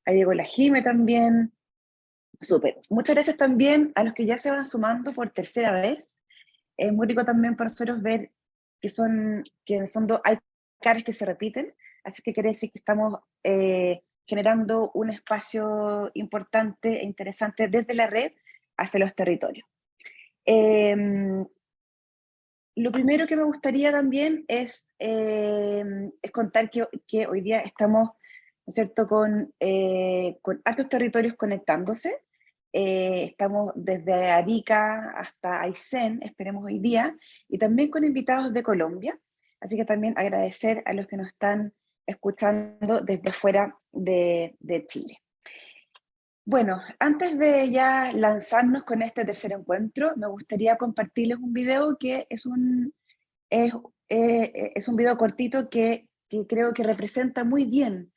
ahí llegó la Jime también. Súper. Muchas gracias también a los que ya se van sumando por tercera vez. Es muy rico también para nosotros ver que en el fondo hay caras que se repiten, así que quiere decir que estamos generando un espacio importante e interesante desde la red hacia los territorios. Lo primero que me gustaría también es contar que hoy día estamos, ¿no es cierto?, con altos territorios conectándose. Estamos desde Arica hasta Aysén, esperemos hoy día, y también con invitados de Colombia. Así que también agradecer a los que nos están escuchando desde fuera de Chile. Bueno, antes de ya lanzarnos con este tercer encuentro, me gustaría compartirles un video que es, es un video cortito que creo que representa muy bien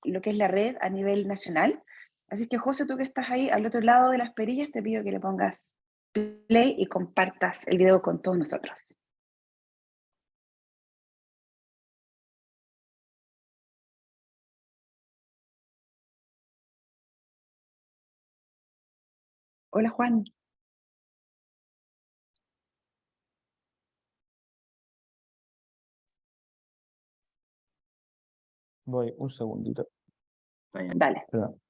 lo que es la red a nivel nacional. Así que, José, tú que estás ahí al otro lado de las perillas, te pido que le pongas play y compartas el video con todos nosotros. Hola, Juan. Voy un segundito. Está bien. Dale. Perdón.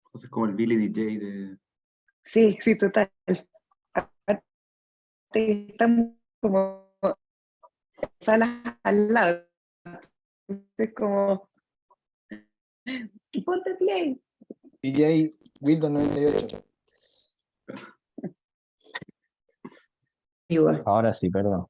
José es como el Billy DJ de... Sí, sí, total. Aparte, estamos como salas al lado. Es como, ponte play. DJ Windows 98. Ahora sí, perdón.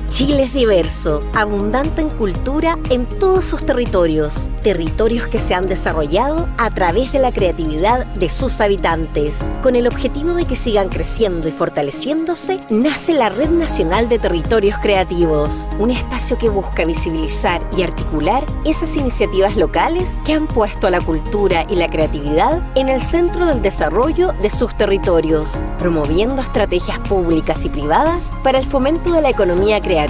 Chile es diverso, abundante en cultura en todos sus territorios, territorios que se han desarrollado a través de la creatividad de sus habitantes. Con el objetivo de que sigan creciendo y fortaleciéndose, nace la Red Nacional de Territorios Creativos, un espacio que busca visibilizar y articular esas iniciativas locales que han puesto a la cultura y la creatividad en el centro del desarrollo de sus territorios, promoviendo estrategias públicas y privadas para el fomento de la economía creativa,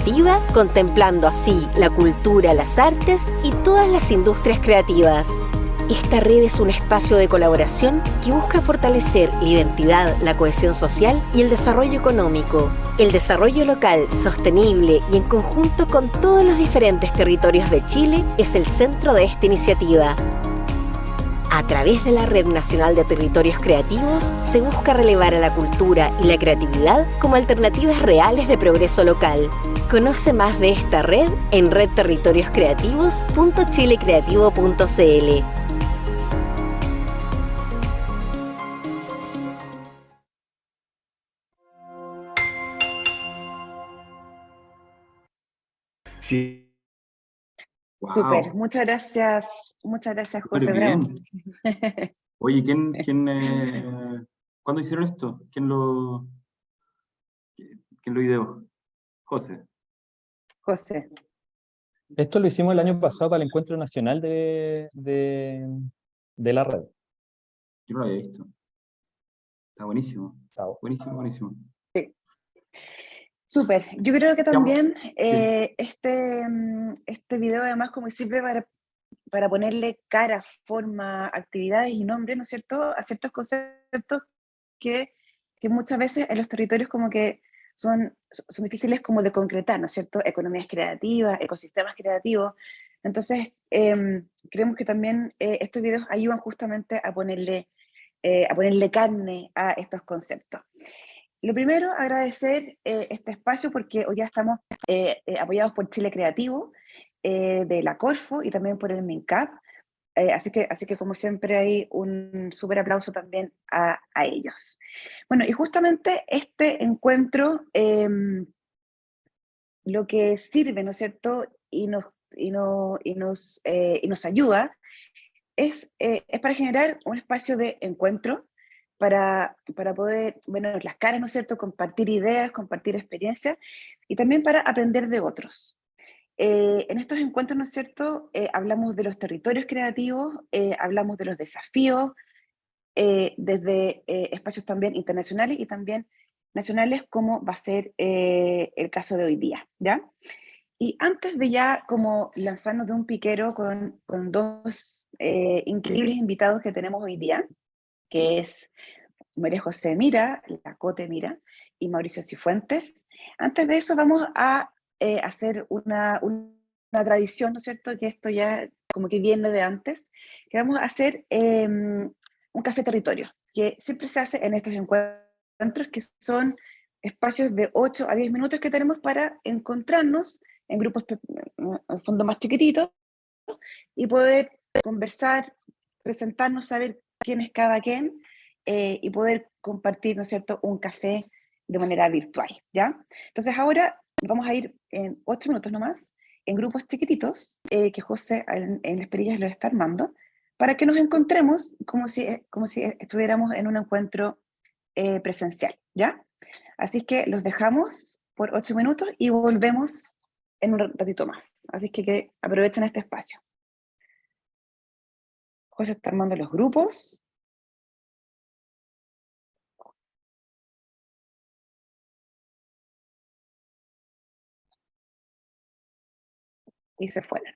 contemplando así la cultura, las artes y todas las industrias creativas. Esta red es un espacio de colaboración que busca fortalecer la identidad, la cohesión social y el desarrollo económico, el desarrollo local sostenible y en conjunto con todos los diferentes territorios de Chile es el centro de esta iniciativa. A través de la Red Nacional de Territorios Creativos se busca relevar a la cultura y la creatividad como alternativas reales de progreso local. Conoce más de esta red en redterritorioscreativos.chilecreativo.cl. Sí. Wow. Súper, muchas gracias, José. Súper Bravo. bien. Oye, ¿cuándo hicieron esto? ¿Quién lo ideó? José. José. Esto lo hicimos el año pasado para el Encuentro Nacional de la red. Yo no lo había visto. Está buenísimo. Chao. Buenísimo, buenísimo. Sí. Súper. Yo creo que también Sí. este video además como sirve para ponerle cara, forma, actividades y nombre, ¿no es cierto?, a ciertos conceptos que muchas veces en los territorios como que son difíciles como de concretar, ¿no es cierto? Economías creativas, ecosistemas creativos. Entonces, creemos que también estos videos ayudan justamente a ponerle carne a estos conceptos. Lo primero, agradecer este espacio porque hoy ya estamos apoyados por Chile Creativo, de la Corfo y también por el MINCAP. Así que como siempre hay un súper aplauso también a ellos. Bueno, y justamente este encuentro lo que sirve, ¿no es cierto?, y nos ayuda es para generar un espacio de encuentro, para poder vernos las caras, ¿no es cierto?, compartir ideas, compartir experiencias, y también para aprender de otros. En estos encuentros, ¿no es cierto?, hablamos de los territorios creativos, hablamos de los desafíos, desde espacios también internacionales y también nacionales, como va a ser el caso de hoy día, ¿ya? Y antes de ya como lanzarnos de un piquero con dos increíbles invitados que tenemos hoy día, que es María José Mira, la Cote Mira, y Mauricio Cifuentes. Antes de eso vamos a hacer una tradición, ¿no es cierto?, que esto ya como que viene de antes, que vamos a hacer un café territorio, que siempre se hace en estos encuentros, que son espacios de 8 a 10 minutos que tenemos para encontrarnos en grupos, en fondo, más chiquititos, y poder conversar, presentarnos, saber quién es cada quien, y poder compartir, ¿no es cierto?, un café de manera virtual, ¿ya? Entonces ahora vamos a ir en 8 minutos nomás, en grupos chiquititos, que José en las perillas los está armando, para que nos encontremos como si estuviéramos en un encuentro presencial, ¿ya? Así que los dejamos por 8 minutos y volvemos en un ratito más. Así que aprovechen este espacio. José está armando los grupos. Y se fueron.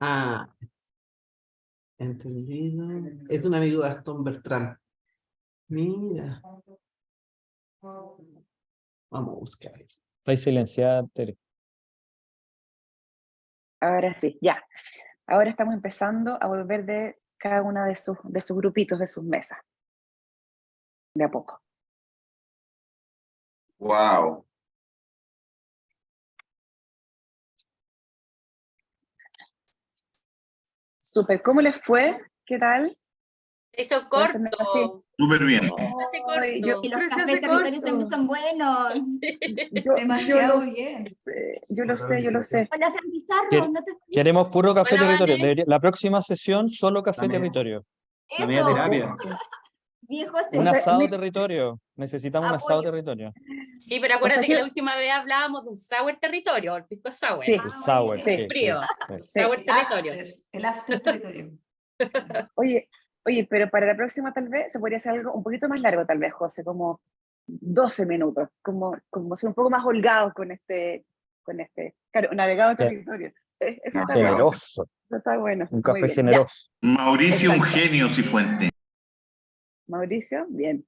Ah, entendido. Es un amigo de Gastón Bertrán. Mira. Vamos a buscar. Está silenciada, Tere. Ahora sí, ya. Ahora estamos empezando a volver de cada una de sus grupitos, de sus mesas. De a poco. Wow. Súper. ¿Cómo les fue? ¿Qué tal? Se hizo Puede ser así. corto. Súper bien. Se hace Ay, corto. Y los Pero se cafés hace territorios corto. siempre son buenos. Yo Demasiado lo bien. sé, yo lo sé. Hola, Fran Pizarro, ¿Quiere- no te Queremos puro café Hola, territorio. Vane. La próxima sesión, solo café Dame. territorio. La media Eso, terapia. viejo Un O sea, asado mira- territorio. Necesitamos un asado Apoyo. territorio. Sí, pero acuérdate que que- la última vez hablábamos de un sour territorio, el pisco sour. Sí. El sour, sí, sí, sí. Frío. sí. Sour El territorio. after territorio. Oye, pero para la próxima tal vez se podría hacer algo un poquito más largo, tal vez, José, como 12 minutos, como ser un poco más holgados con este, claro, navegado Ya. territorio. Eso está bueno, Generoso. eso está bueno. Un Muy café bien. generoso. Mauricio, un Exacto. genio, Cifuentes. Ya, Mauricio, bien.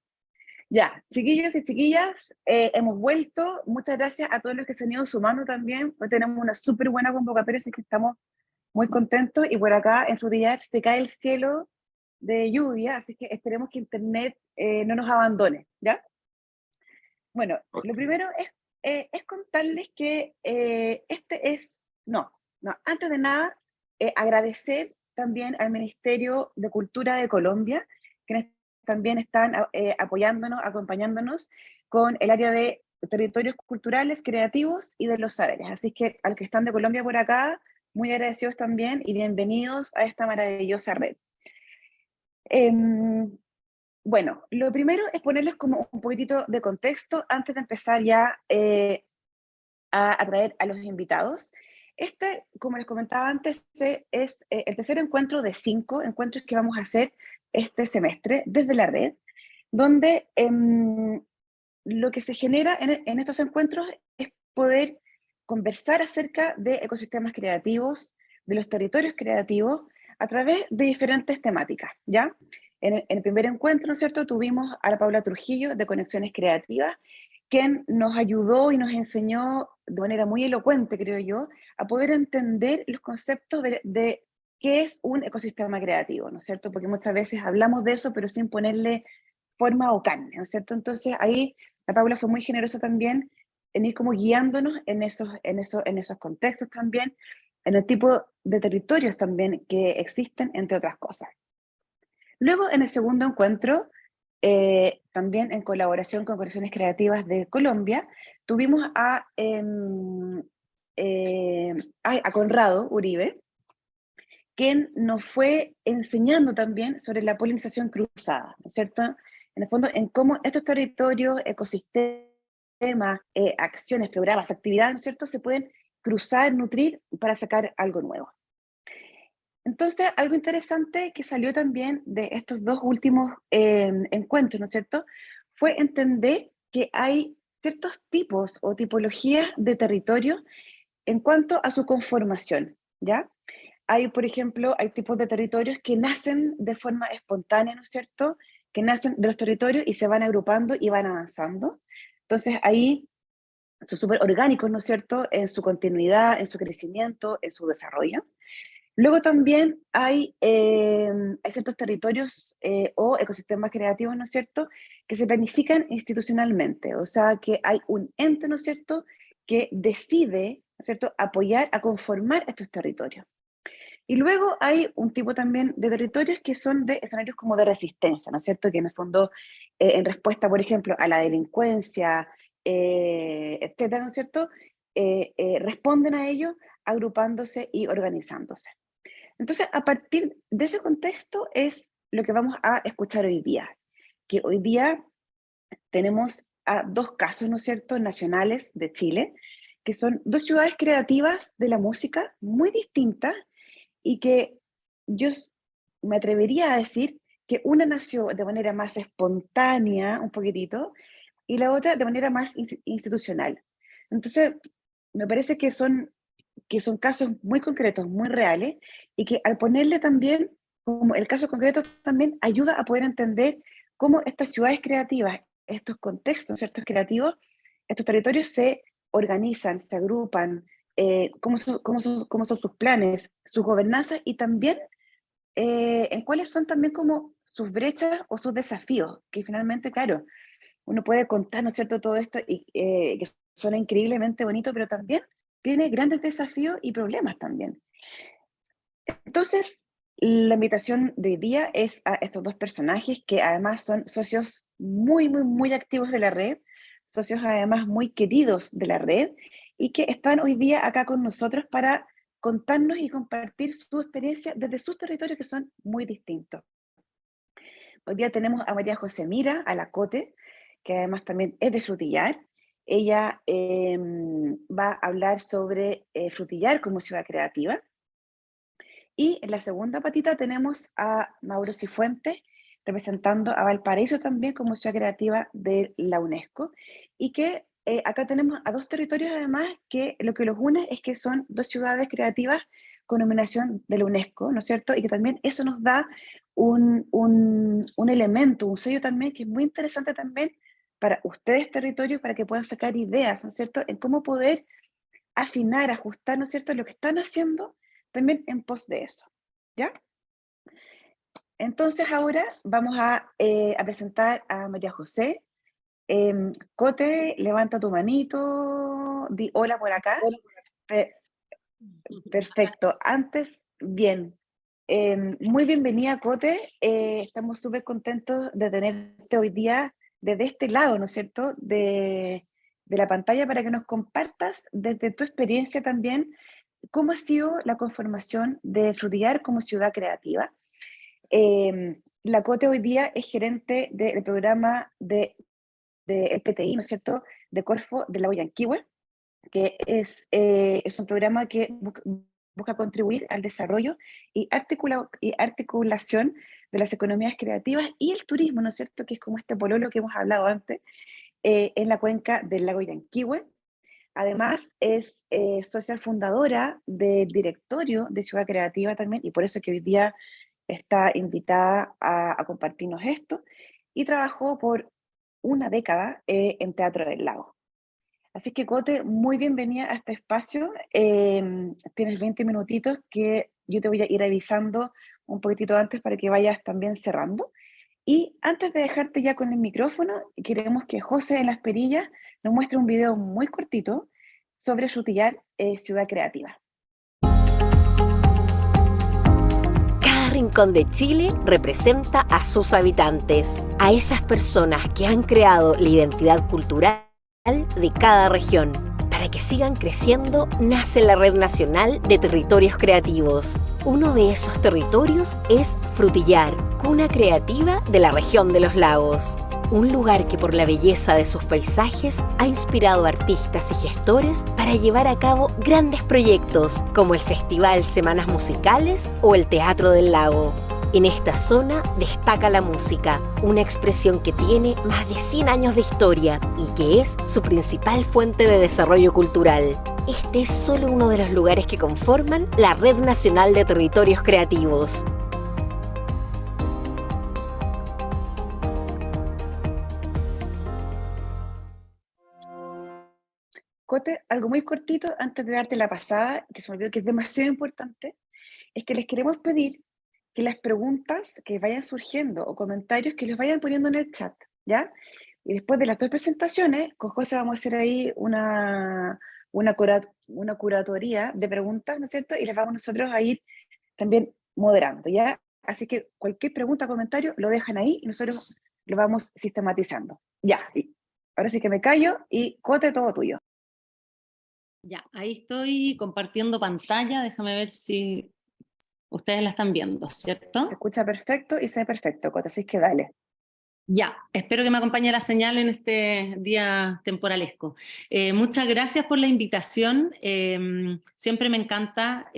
Ya, chiquillos y chiquillas, hemos vuelto. Muchas gracias a todos los que se han ido sumando también. Hoy tenemos una súper buena convocatoria, así que estamos muy contentos. Y por acá en Frutillar se cae el cielo de lluvia, así que esperemos que Internet no nos abandone, ¿ya? Bueno, Ok. lo primero es contarles que antes de nada, agradecer también al Ministerio de Cultura de Colombia, quienes también están apoyándonos, acompañándonos con el área de territorios culturales, creativos y de los saberes. Así que al que están de Colombia por acá, muy agradecidos también y bienvenidos a esta maravillosa red. Bueno, lo primero es ponerles como un poquitito de contexto antes de empezar ya a traer a los invitados. Este, como les comentaba antes, es el tercer encuentro de 5 encuentros que vamos a hacer este semestre desde la red, donde lo que se genera en estos encuentros es poder conversar acerca de ecosistemas creativos, de los territorios creativos a través de diferentes temáticas, ¿ya? En el primer encuentro, ¿no es cierto?, tuvimos a la Paula Trujillo de Conexiones Creativas, quien nos ayudó y nos enseñó de manera muy elocuente, creo yo, a poder entender los conceptos de qué es un ecosistema creativo, ¿no es cierto? Porque muchas veces hablamos de eso, pero sin ponerle forma o carne, ¿no es cierto? Entonces ahí la Paula fue muy generosa también en ir como guiándonos en esos contextos también, en el tipo de territorios también que existen, entre otras cosas. Luego, en el segundo encuentro, también en colaboración con Conexiones Creativas de Colombia, tuvimos a Conrado Uribe, quien nos fue enseñando también sobre la polinización cruzada, ¿no es cierto? En el fondo, en cómo estos territorios, ecosistemas, acciones, programas, actividades, ¿no es cierto?, se pueden cruzar, nutrir para sacar algo nuevo. Entonces, algo interesante que salió también de estos dos últimos encuentros, ¿no es cierto?, fue entender que hay ciertos tipos o tipologías de territorio en cuanto a su conformación, ¿ya? Hay, por ejemplo, hay tipos de territorios que nacen de forma espontánea, ¿no es cierto?, que nacen de los territorios y se van agrupando y van avanzando. Entonces, ahí son súper orgánicos, ¿no es cierto?, en su continuidad, en su crecimiento, en su desarrollo. Luego también hay ciertos territorios o ecosistemas creativos, ¿no es cierto?, que se planifican institucionalmente, o sea, que hay un ente, ¿no es cierto?, que decide, ¿no es cierto?, apoyar a conformar estos territorios. Y luego hay un tipo también de territorios que son de escenarios como de resistencia, ¿no es cierto?, que en el fondo, en respuesta, por ejemplo, a la delincuencia, etcétera, ¿no es cierto?, responden a ello agrupándose y organizándose. Entonces, a partir de ese contexto es lo que vamos a escuchar hoy día, que hoy día tenemos a dos casos, ¿no es cierto?, nacionales de Chile, que son dos ciudades creativas de la música muy distintas y que yo me atrevería a decir que una nació de manera más espontánea, un poquitito, y la otra de manera más institucional. Entonces, me parece que son casos muy concretos, muy reales, y que al ponerle también, como el caso concreto también ayuda a poder entender cómo estas ciudades creativas, estos contextos, ¿cierto?, creativos, estos territorios se organizan, se agrupan, cómo son sus planes, sus gobernanzas, y también en cuáles son también como sus brechas o sus desafíos, que finalmente, claro, uno puede contar, ¿no es cierto?, todo esto y que suena increíblemente bonito, pero también tiene grandes desafíos y problemas también. Entonces, la invitación de hoy día es a estos dos personajes que además son socios muy, muy, muy activos de la red, socios además muy queridos de la red, y que están hoy día acá con nosotros para contarnos y compartir su experiencia desde sus territorios que son muy distintos. Hoy día tenemos a María José Mira, a la Cote, que además también es de Frutillar. Ella va a hablar sobre Frutillar como ciudad creativa. Y en la segunda patita tenemos a Mauro Cifuentes, representando a Valparaíso también como ciudad creativa de la UNESCO. Y que acá tenemos a dos territorios además que lo que los une es que son dos ciudades creativas con nominación de la UNESCO, ¿no es cierto? Y que también eso nos da un elemento, un sello también que es muy interesante también para ustedes territorios, para que puedan sacar ideas, ¿no es cierto?, en cómo poder afinar, ajustar, ¿no es cierto?, lo que están haciendo también en pos de eso, ¿ya? Entonces ahora vamos a presentar a María José. Cote, levanta tu manito, di hola por acá. Perfecto. Antes, bien. Muy bienvenida, Cote. Estamos súper contentos de tenerte hoy día desde este lado, ¿no es cierto?, de la pantalla, para que nos compartas desde tu experiencia también cómo ha sido la conformación de Frutillar como ciudad creativa. La Cote hoy día es gerente del programa del PTI, ¿no es cierto?, de Corfo de la Yanquihue, que es un programa que busca contribuir al desarrollo y articulación de las economías creativas y el turismo, ¿no es cierto?, que es como este pololo que hemos hablado antes, en la cuenca del lago Yanquihue. Además, es socia fundadora del directorio de Ciudad Creativa también, y por eso que hoy día está invitada a compartirnos esto, y trabajó por una década en Teatro del Lago. Así que, Cote, muy bienvenida a este espacio. Tienes 20 minutitos que yo te voy a ir avisando un poquitito antes para que vayas también cerrando. Y antes de dejarte ya con el micrófono, queremos que José en las perillas nos muestre un video muy cortito sobre Frutillar Ciudad Creativa. Cada rincón de Chile representa a sus habitantes, a esas personas que han creado la identidad cultural de cada región. Para que sigan creciendo, nace la Red Nacional de Territorios Creativos. Uno de esos territorios es Frutillar, cuna creativa de la región de los lagos. Un lugar que por la belleza de sus paisajes ha inspirado a artistas y gestores para llevar a cabo grandes proyectos como el Festival Semanas Musicales o el Teatro del Lago. En esta zona destaca la música, una expresión que tiene más de 100 años de historia y que es su principal fuente de desarrollo cultural. Este es solo uno de los lugares que conforman la Red Nacional de Territorios Creativos. Cote, algo muy cortito antes de darte la pasada, que se me olvidó que es demasiado importante, es que les queremos pedir que las preguntas que vayan surgiendo o comentarios que los vayan poniendo en el chat, ¿ya? Y después de las 2 presentaciones, con José vamos a hacer ahí una curatoría de preguntas, ¿no es cierto? Y les vamos nosotros a ir también moderando, ¿ya? Así que cualquier pregunta o comentario lo dejan ahí y nosotros lo vamos sistematizando. Ya, y ahora sí que me callo y Cote, todo tuyo. Ya, ahí estoy compartiendo pantalla, déjame ver si ustedes la están viendo, ¿cierto? Se escucha perfecto y se ve perfecto, Cote, así que dale. Ya, espero que me acompañe la señal en este día temporalesco. Muchas gracias por la invitación. Siempre me encanta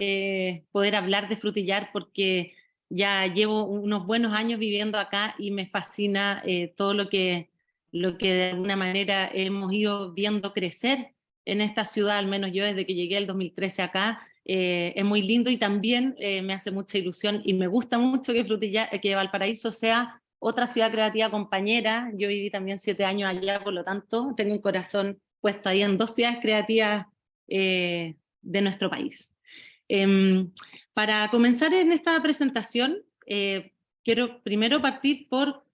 poder hablar de Frutillar porque ya llevo unos buenos años viviendo acá y me fascina todo lo que de alguna manera hemos ido viendo crecer en esta ciudad, al menos yo desde que llegué el 2013 acá. Es muy lindo y también me hace mucha ilusión y me gusta mucho que Valparaíso sea otra ciudad creativa compañera. Yo viví también 7 años allá, por lo tanto tengo un corazón puesto ahí en 2 ciudades creativas de nuestro país. Para comenzar en esta presentación, quiero primero partir por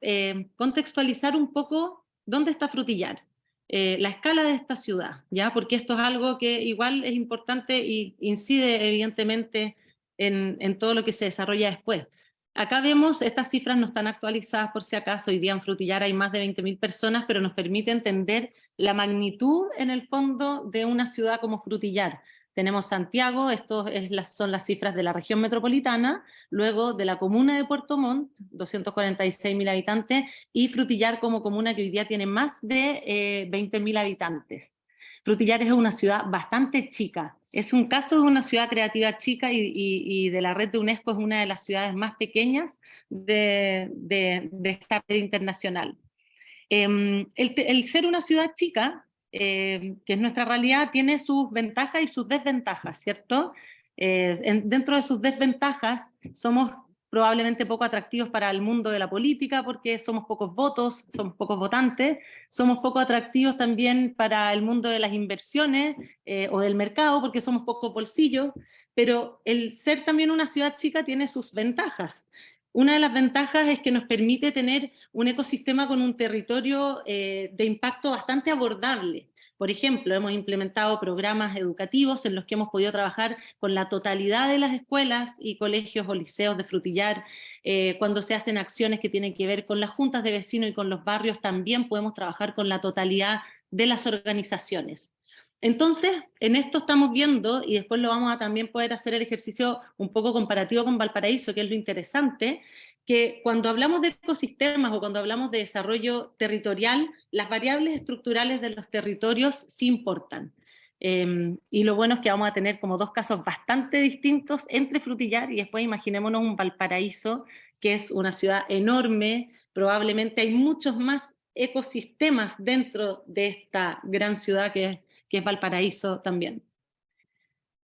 contextualizar un poco dónde está Frutillar. La escala de esta ciudad, ¿ya? Porque esto es algo que igual es importante y incide evidentemente en todo lo que se desarrolla después. Acá vemos, estas cifras no están actualizadas por si acaso, hoy día en Frutillar hay más de 20.000 personas, pero nos permite entender la magnitud en el fondo de una ciudad como Frutillar. Tenemos Santiago, son las cifras de la región metropolitana, luego de la comuna de Puerto Montt, 246.000 habitantes, y Frutillar como comuna que hoy día tiene más de 20.000 habitantes. Frutillar es una ciudad bastante chica, es un caso de una ciudad creativa chica y de la red de UNESCO es una de las ciudades más pequeñas de esta red internacional. El ser una ciudad chica, que es nuestra realidad, tiene sus ventajas y sus desventajas, ¿cierto? Dentro de sus desventajas somos probablemente poco atractivos para el mundo de la política porque somos pocos votos, somos pocos votantes, somos poco atractivos también para el mundo de las inversiones o del mercado porque somos pocos bolsillos, pero el ser también una ciudad chica tiene sus ventajas. Una de las ventajas es que nos permite tener un ecosistema con un territorio de impacto bastante abordable. Por ejemplo, hemos implementado programas educativos en los que hemos podido trabajar con la totalidad de las escuelas y colegios o liceos de Frutillar. Cuando se hacen acciones que tienen que ver con las juntas de vecinos y con los barrios, también podemos trabajar con la totalidad de las organizaciones. Entonces, en esto estamos viendo, y después lo vamos a también poder hacer el ejercicio un poco comparativo con Valparaíso, que es lo interesante, que cuando hablamos de ecosistemas o cuando hablamos de desarrollo territorial, las variables estructurales de los territorios sí importan. Y lo bueno es que vamos a tener como 2 casos bastante distintos entre Frutillar y después imaginémonos un Valparaíso, que es una ciudad enorme, probablemente hay muchos más ecosistemas dentro de esta gran ciudad que que es Valparaíso también.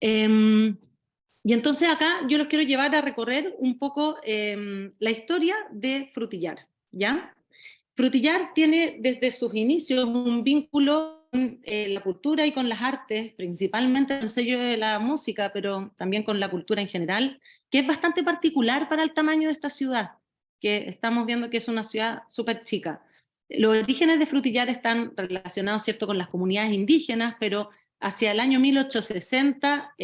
Y entonces acá yo los quiero llevar a recorrer un poco la historia de Frutillar, ¿ya? Frutillar tiene desde sus inicios un vínculo con la cultura y con las artes, principalmente en el sello de la música, pero también con la cultura en general, que es bastante particular para el tamaño de esta ciudad, que estamos viendo que es una ciudad súper chica. Los orígenes de Frutillar están relacionados, ¿cierto?, con las comunidades indígenas, pero hacia el año 1860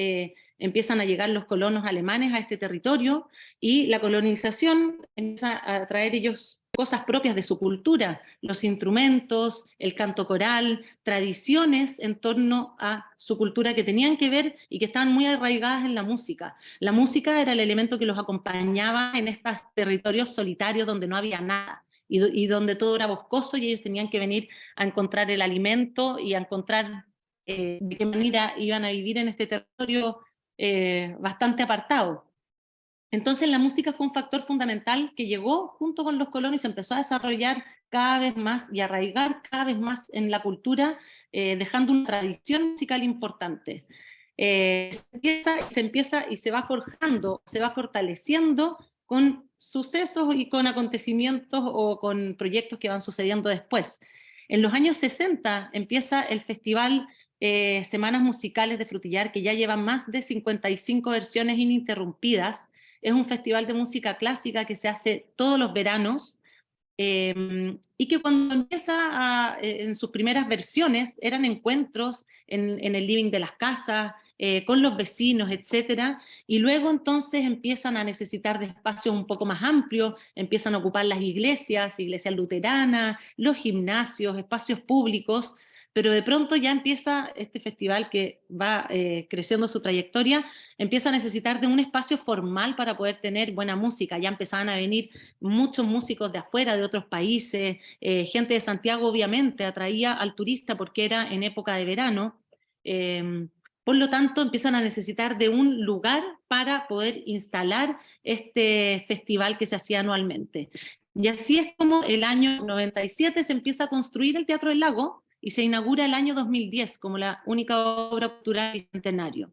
empiezan a llegar los colonos alemanes a este territorio y la colonización empieza a traer ellos cosas propias de su cultura, los instrumentos, el canto coral, tradiciones en torno a su cultura que tenían que ver y que estaban muy arraigadas en la música. La música era el elemento que los acompañaba en estos territorios solitarios donde no había nada y donde todo era boscoso y ellos tenían que venir a encontrar el alimento y a encontrar de qué manera iban a vivir en este territorio bastante apartado. Entonces la música fue un factor fundamental que llegó junto con los colonos y se empezó a desarrollar cada vez más y arraigar cada vez más en la cultura, dejando una tradición musical importante. Se empieza y se va forjando, se va fortaleciendo con sucesos y con acontecimientos o con proyectos que van sucediendo después. En los años 60 empieza el festival Semanas Musicales de Frutillar, que ya lleva más de 55 versiones ininterrumpidas. Es un festival de música clásica que se hace todos los veranos y que cuando empieza en sus primeras versiones eran encuentros en el living de las casas, con los vecinos, etcétera, y luego entonces empiezan a necesitar de espacios un poco más amplios, empiezan a ocupar las iglesias luteranas, los gimnasios, espacios públicos, pero de pronto ya empieza este festival que va creciendo su trayectoria, empieza a necesitar de un espacio formal para poder tener buena música. Ya empezaban a venir muchos músicos de afuera, de otros países, gente de Santiago obviamente atraía al turista porque era en época de verano, por lo tanto empiezan a necesitar de un lugar para poder instalar este festival que se hacía anualmente. Y así es como el año 97 se empieza a construir el Teatro del Lago, y se inaugura el año 2010 como la única obra cultural bicentenario.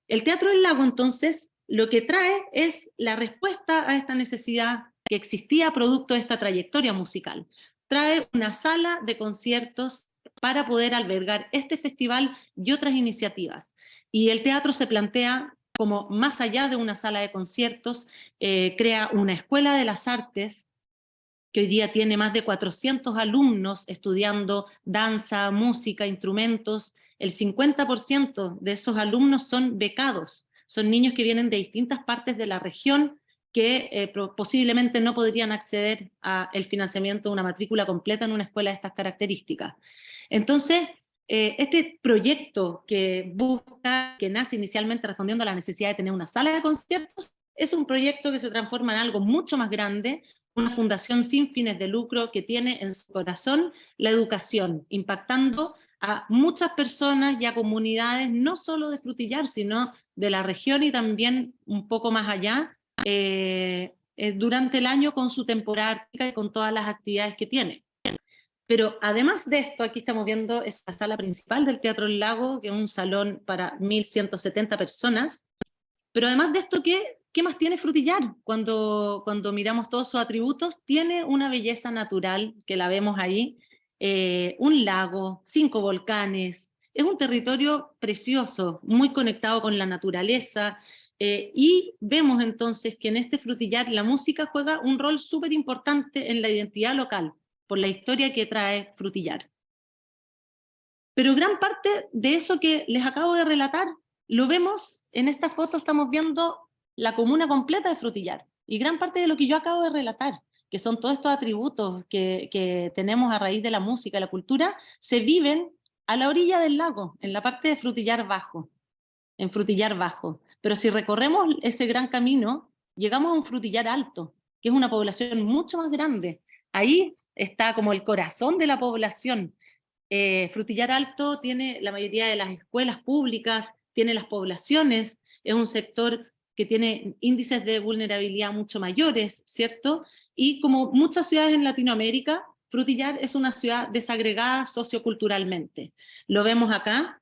El Teatro del Lago, entonces, lo que trae es la respuesta a esta necesidad que existía producto de esta trayectoria musical. Trae una sala de conciertos para poder albergar este festival y otras iniciativas. Y el teatro se plantea como más allá de una sala de conciertos, crea una escuela de las artes, que hoy día tiene más de 400 alumnos estudiando danza, música, instrumentos. El 50% de esos alumnos son becados, son niños que vienen de distintas partes de la región que posiblemente no podrían acceder al financiamiento de una matrícula completa en una escuela de estas características. Entonces, este proyecto que nace inicialmente respondiendo a la necesidad de tener una sala de conciertos, es un proyecto que se transforma en algo mucho más grande, una fundación sin fines de lucro que tiene en su corazón la educación, impactando a muchas personas y a comunidades, no solo de Frutillar, sino de la región y también un poco más allá, durante el año con su temporada artística y con todas las actividades que tiene. Pero además de esto, aquí estamos viendo esta sala principal del Teatro del Lago, que es un salón para 1.170 personas, pero además de esto, ¿qué más tiene Frutillar? Cuando miramos todos sus atributos, tiene una belleza natural, que la vemos ahí, un lago, 5 volcanes, es un territorio precioso, muy conectado con la naturaleza, y vemos entonces que en este Frutillar la música juega un rol súper importante en la identidad local, por la historia que trae Frutillar. Pero gran parte de eso que les acabo de relatar, lo vemos en esta foto, estamos viendo la comuna completa de Frutillar, y gran parte de lo que yo acabo de relatar, que son todos estos atributos que tenemos a raíz de la música y la cultura, se viven a la orilla del lago, en la parte de Frutillar Bajo, en Frutillar Bajo. Pero si recorremos ese gran camino, llegamos a un Frutillar Alto, que es una población mucho más grande. Ahí está como el corazón de la población. Frutillar Alto tiene la mayoría de las escuelas públicas, tiene las poblaciones, es un sector que tiene índices de vulnerabilidad mucho mayores, ¿cierto? Y como muchas ciudades en Latinoamérica, Frutillar es una ciudad desagregada socioculturalmente. Lo vemos acá,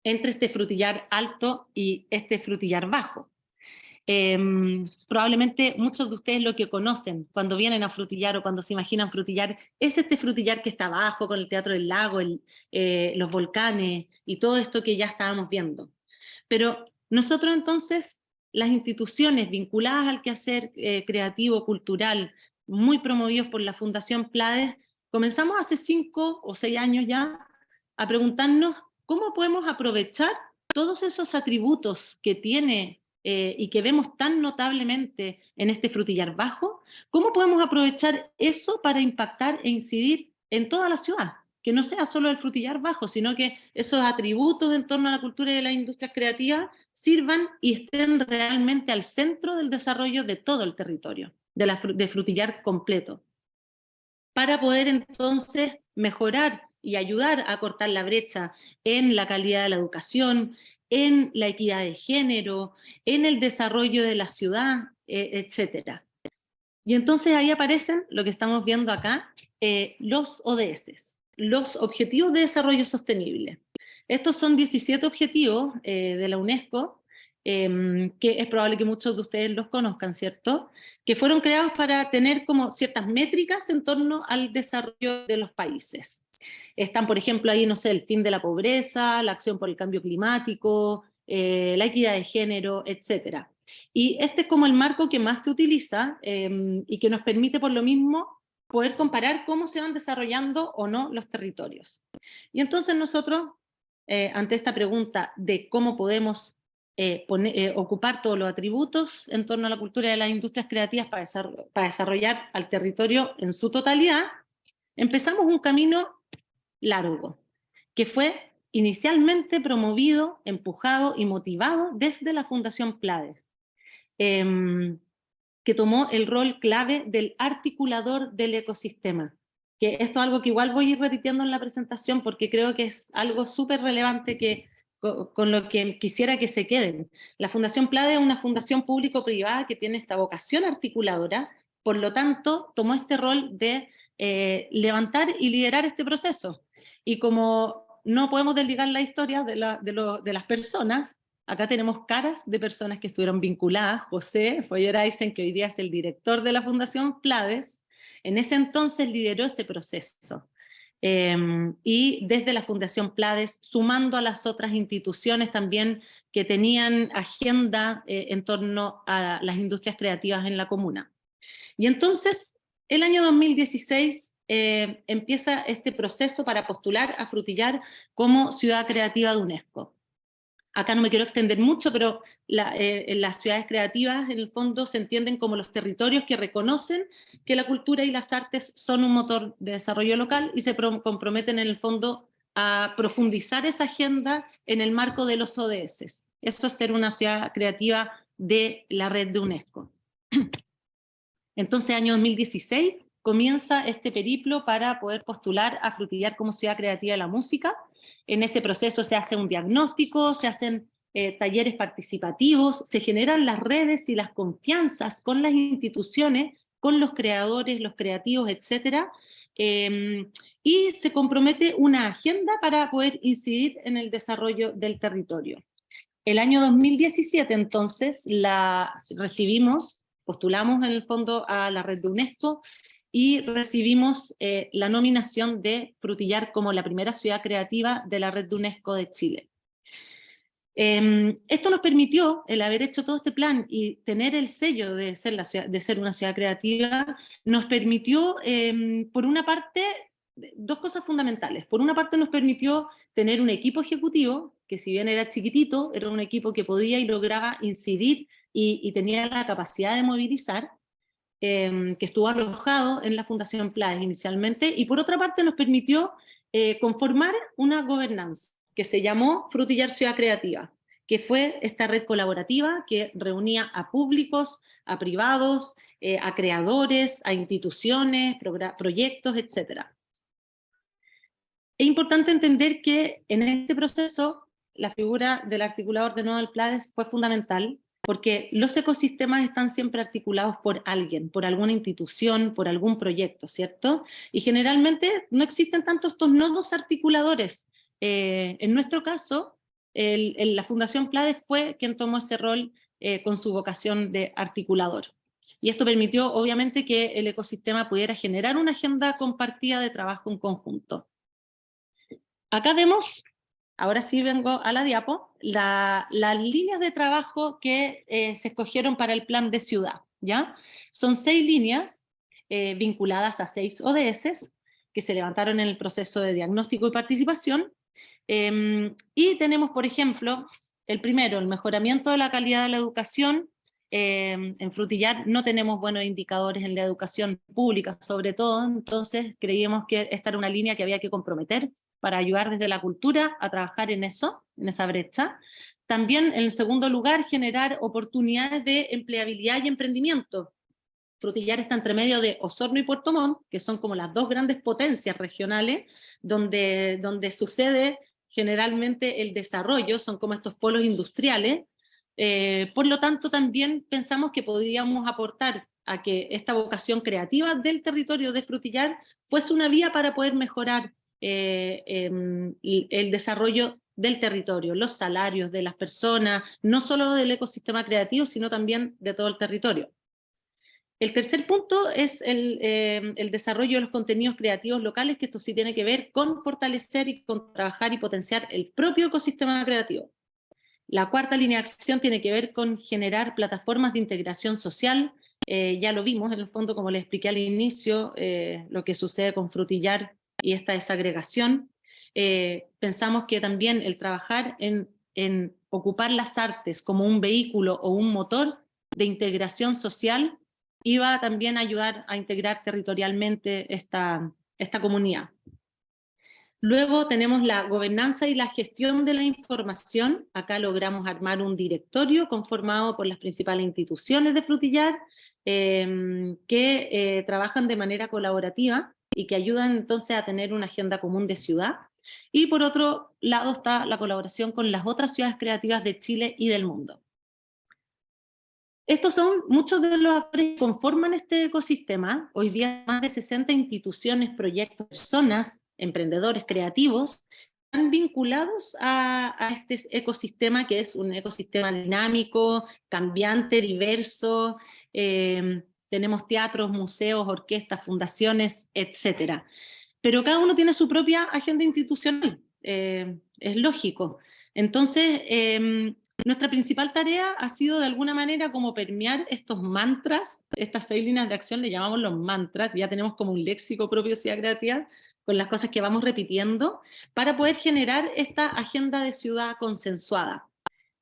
entre este Frutillar alto y este Frutillar bajo. Probablemente muchos de ustedes lo que conocen cuando vienen a Frutillar o cuando se imaginan Frutillar es este Frutillar que está abajo con el Teatro del Lago, los volcanes y todo esto que ya estábamos viendo. Pero nosotros entonces, las instituciones vinculadas al quehacer creativo, cultural, muy promovidos por la Fundación Plades, comenzamos hace 5 o 6 años ya a preguntarnos cómo podemos aprovechar todos esos atributos que tiene y que vemos tan notablemente en este Frutillar bajo, cómo podemos aprovechar eso para impactar e incidir en toda la ciudad, que no sea solo el Frutillar bajo, sino que esos atributos en torno a la cultura y de las industrias creativas sirvan y estén realmente al centro del desarrollo de todo el territorio, de Frutillar completo, para poder entonces mejorar y ayudar a cortar la brecha en la calidad de la educación, en la equidad de género, en el desarrollo de la ciudad, etc. Y entonces ahí aparecen lo que estamos viendo acá, los ODS, los Objetivos de Desarrollo Sostenible. Estos son 17 objetivos de la UNESCO, que es probable que muchos de ustedes los conozcan, ¿cierto? Que fueron creados para tener como ciertas métricas en torno al desarrollo de los países. Están, por ejemplo, ahí, no sé, el fin de la pobreza, la acción por el cambio climático, la equidad de género, etc. Y este es como el marco que más se utiliza y que nos permite por lo mismo poder comparar cómo se van desarrollando o no los territorios. Y entonces nosotros, ante esta pregunta de cómo podemos ocupar todos los atributos en torno a la cultura de las industrias creativas para desarrollar al territorio en su totalidad, empezamos un camino largo, que fue inicialmente promovido, empujado y motivado desde la Fundación Plades, que tomó el rol clave del articulador del ecosistema. Que esto es algo que igual voy a ir repitiendo en la presentación porque creo que es algo súper relevante con lo que quisiera que se queden. La Fundación Plades es una fundación público-privada que tiene esta vocación articuladora, por lo tanto tomó este rol de levantar y liderar este proceso. Y como no podemos desligar la historia de las personas, acá tenemos caras de personas que estuvieron vinculadas. José Foyer-Eisen, que hoy día es el director de la Fundación Plades, en ese entonces lideró ese proceso. Y desde la Fundación Plades, sumando a las otras instituciones también que tenían agenda en torno a las industrias creativas en la comuna. Y entonces, el año 2016 empieza este proceso para postular a Frutillar como ciudad creativa de UNESCO. Acá no me quiero extender mucho, pero las ciudades creativas en el fondo se entienden como los territorios que reconocen que la cultura y las artes son un motor de desarrollo local y se comprometen en el fondo a profundizar esa agenda en el marco de los ODS. Eso es ser una ciudad creativa de la red de UNESCO. Entonces, año 2016, comienza este periplo para poder postular a Frutillar como ciudad creativa de la música. En ese proceso se hace un diagnóstico, se hacen talleres participativos, se generan las redes y las confianzas con las instituciones, con los creadores, los creativos, etc. Y se compromete una agenda para poder incidir en el desarrollo del territorio. El año 2017, entonces, postulamos en el fondo a la red de UNESCO y recibimos la nominación de Frutillar como la primera ciudad creativa de la red de UNESCO de Chile. Esto nos permitió, el haber hecho todo este plan y tener el sello de ser una ciudad creativa, nos permitió, por una parte, dos cosas fundamentales. Por una parte nos permitió tener un equipo ejecutivo, que si bien era chiquitito, era un equipo que podía y lograba incidir y tenía la capacidad de movilizar, que estuvo alojado en la Fundación Plades inicialmente, y por otra parte nos permitió conformar una gobernanza que se llamó Frutillar Ciudad Creativa, que fue esta red colaborativa que reunía a públicos, a privados, a creadores, a instituciones, proyectos, etc. Es importante entender que en este proceso la figura del articulador de Nobel Plades fue fundamental, porque los ecosistemas están siempre articulados por alguien, por alguna institución, por algún proyecto, ¿cierto? Y generalmente no existen tanto estos nodos articuladores. En nuestro caso, la Fundación PLADES fue quien tomó ese rol con su vocación de articulador. Y esto permitió, obviamente, que el ecosistema pudiera generar una agenda compartida de trabajo en conjunto. Acá vemos, ahora sí vengo a la diapo, las líneas de trabajo que se escogieron para el plan de ciudad, ¿ya? Son 6 líneas vinculadas a 6 ODS que se levantaron en el proceso de diagnóstico y participación. Y tenemos, por ejemplo, el primero, el mejoramiento de la calidad de la educación. En Frutillar no tenemos buenos indicadores en la educación pública, sobre todo, entonces creíamos que esta era una línea que había que comprometer para ayudar desde la cultura a trabajar en eso, en esa brecha. También, en segundo lugar, generar oportunidades de empleabilidad y emprendimiento. Frutillar está entre medio de Osorno y Puerto Montt, que son como las 2 grandes potencias regionales, donde sucede generalmente el desarrollo, son como estos polos industriales. Por lo tanto, también pensamos que podríamos aportar a que esta vocación creativa del territorio de Frutillar fuese una vía para poder mejorar el desarrollo del territorio, los salarios de las personas, no solo del ecosistema creativo, sino también de todo el territorio. El tercer punto es el desarrollo de los contenidos creativos locales, que esto sí tiene que ver con fortalecer y con trabajar y potenciar el propio ecosistema creativo. La cuarta línea de acción tiene que ver con generar plataformas de integración social. Ya lo vimos en el fondo, como les expliqué al inicio, lo que sucede con Frutillar y esta desagregación. Pensamos que también el trabajar en ocupar las artes como un vehículo o un motor de integración social iba también a ayudar a integrar territorialmente esta comunidad. Luego tenemos la gobernanza y la gestión de la información. Acá logramos armar un directorio conformado por las principales instituciones de Frutillar que trabajan de manera colaborativa y que ayudan entonces a tener una agenda común de ciudad. Y por otro lado está la colaboración con las otras ciudades creativas de Chile y del mundo. Estos son muchos de los actores que conforman este ecosistema. Hoy día más de 60 instituciones, proyectos, personas, emprendedores creativos, están vinculados a este ecosistema, que es un ecosistema dinámico, cambiante, diverso. Tenemos teatros, museos, orquestas, fundaciones, etc. Pero cada uno tiene su propia agenda institucional, es lógico. Entonces, nuestra principal tarea ha sido de alguna manera como permear estos mantras, estas 6 líneas de acción, le llamamos los mantras, ya tenemos como un léxico propio de ciudad creativa, con las cosas que vamos repitiendo, para poder generar esta agenda de ciudad consensuada.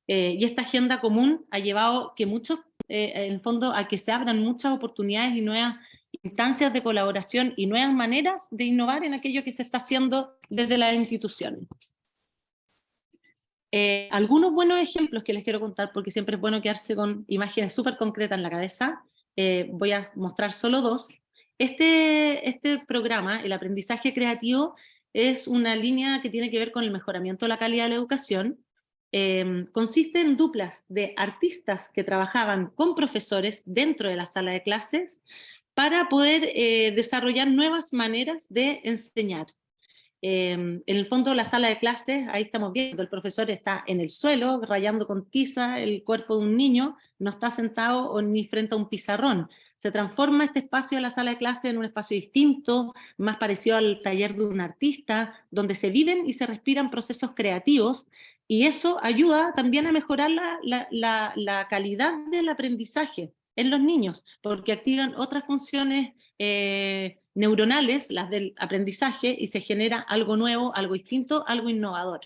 Y esta agenda común ha llevado que muchos, en el fondo, a que se abran muchas oportunidades y nuevas instancias de colaboración y nuevas maneras de innovar en aquello que se está haciendo desde las instituciones. Algunos buenos ejemplos que les quiero contar, porque siempre es bueno quedarse con imágenes súper concretas en la cabeza. Voy a mostrar solo 2. Este programa, el aprendizaje creativo, es una línea que tiene que ver con el mejoramiento de la calidad de la educación. Consiste en duplas de artistas que trabajaban con profesores dentro de la sala de clases para poder desarrollar nuevas maneras de enseñar. En el fondo, la sala de clases, ahí estamos viendo, el profesor está en el suelo, rayando con tiza el cuerpo de un niño, no está sentado ni frente a un pizarrón. Se transforma este espacio de la sala de clases en un espacio distinto, más parecido al taller de un artista, donde se viven y se respiran procesos creativos, y eso ayuda también a mejorar la calidad del aprendizaje en los niños, porque activan otras funciones neuronales, las del aprendizaje, y se genera algo nuevo, algo distinto, algo innovador.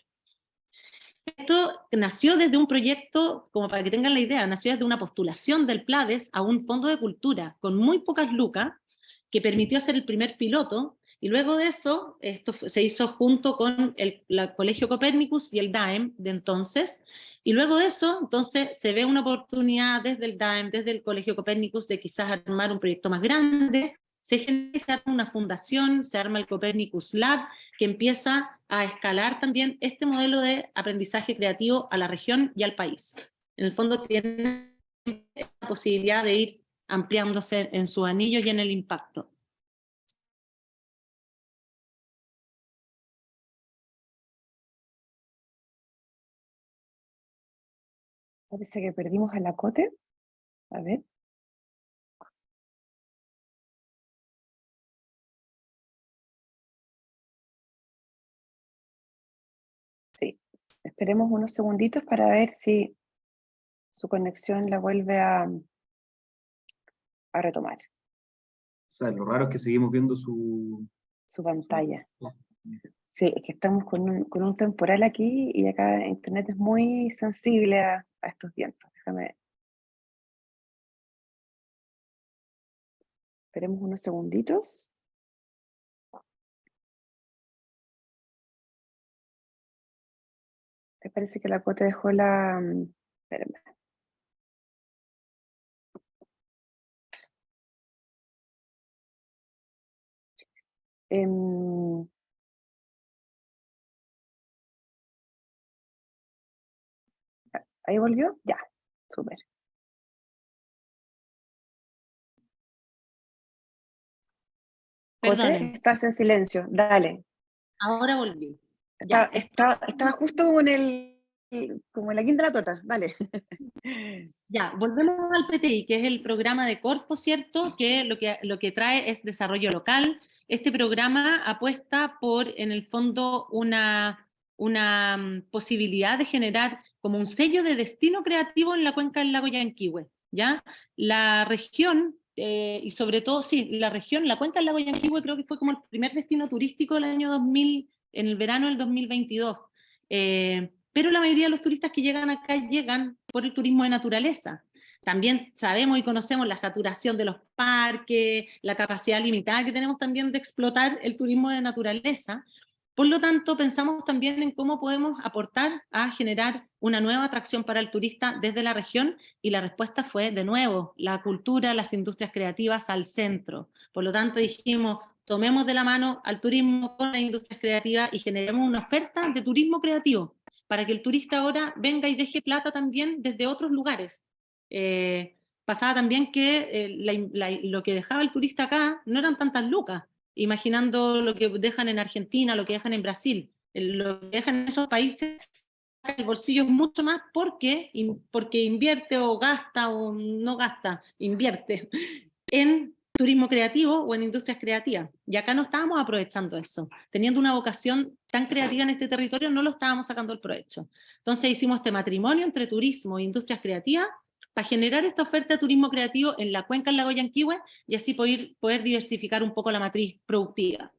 Esto nació desde un proyecto, como para que tengan la idea, nació desde una postulación del PLADES a un fondo de cultura con muy pocas lucas, que permitió hacer el primer piloto, y luego de eso, esto se hizo junto con el Colegio Copérnicus y el DAEM de entonces, y luego de eso, entonces, se ve una oportunidad desde el DAEM, desde el Colegio Copérnicus, de quizás armar un proyecto más grande. Se arma una fundación, se arma el Copernicus Lab, que empieza a escalar también este modelo de aprendizaje creativo a la región y al país. en el fondo tienen la posibilidad de ir ampliándose en su anillo y en el impacto. Parece que perdimos a la Cote. A ver. Sí, esperemos unos segunditos para ver si su conexión la vuelve a retomar, O sea, lo raro es que seguimos viendo su... su pantalla. Sí, es que estamos con un temporal aquí y acá internet es muy sensible a estos vientos. Déjame. Esperemos unos segunditos. Me parece que la Cote dejó la... Espérame. ¿Ahí volvió? Ya, súper. Cote, Perdonen, estás en silencio, dale. ahora volví. Ya, Estaba justo como como en la quinta de la torta, dale. Ya, volvemos al PTI, que es el programa de Corfo, ¿cierto? Que lo que trae es desarrollo local. Este programa apuesta por, en el fondo, una posibilidad de generar como un sello de destino creativo en la cuenca del lago Yanquihue, ¿ya? La región, y sobre todo, sí, la cuenca del lago Yanquihue creo que fue como el primer destino turístico del año 2000, en el verano del 2022. Pero la mayoría de los turistas que llegan acá llegan por el turismo de naturaleza. También sabemos y conocemos la saturación de los parques, la capacidad limitada que tenemos también de explotar el turismo de naturaleza. Por lo tanto, pensamos también en cómo podemos aportar a generar una nueva atracción para el turista desde la región, y la respuesta fue, de nuevo, la cultura, las industrias creativas al centro. Por lo tanto, dijimos, tomemos de la mano al turismo con las industrias creativas y generemos una oferta de turismo creativo, para que el turista ahora venga y deje plata también desde otros lugares. Pasaba también que lo que dejaba el turista acá no eran tantas lucas, imaginando lo que dejan en Argentina, lo que dejan en Brasil, lo que dejan en esos países, el bolsillo es mucho más porque invierte o gasta o no gasta, invierte en turismo creativo o en industrias creativas. Y acá no estábamos aprovechando eso. Teniendo una vocación tan creativa en este territorio, no lo estábamos sacando el provecho. Entonces hicimos este matrimonio entre turismo e industrias creativas para generar esta oferta de turismo creativo en la cuenca del lago Yanquihue y así poder diversificar un poco la matriz productiva.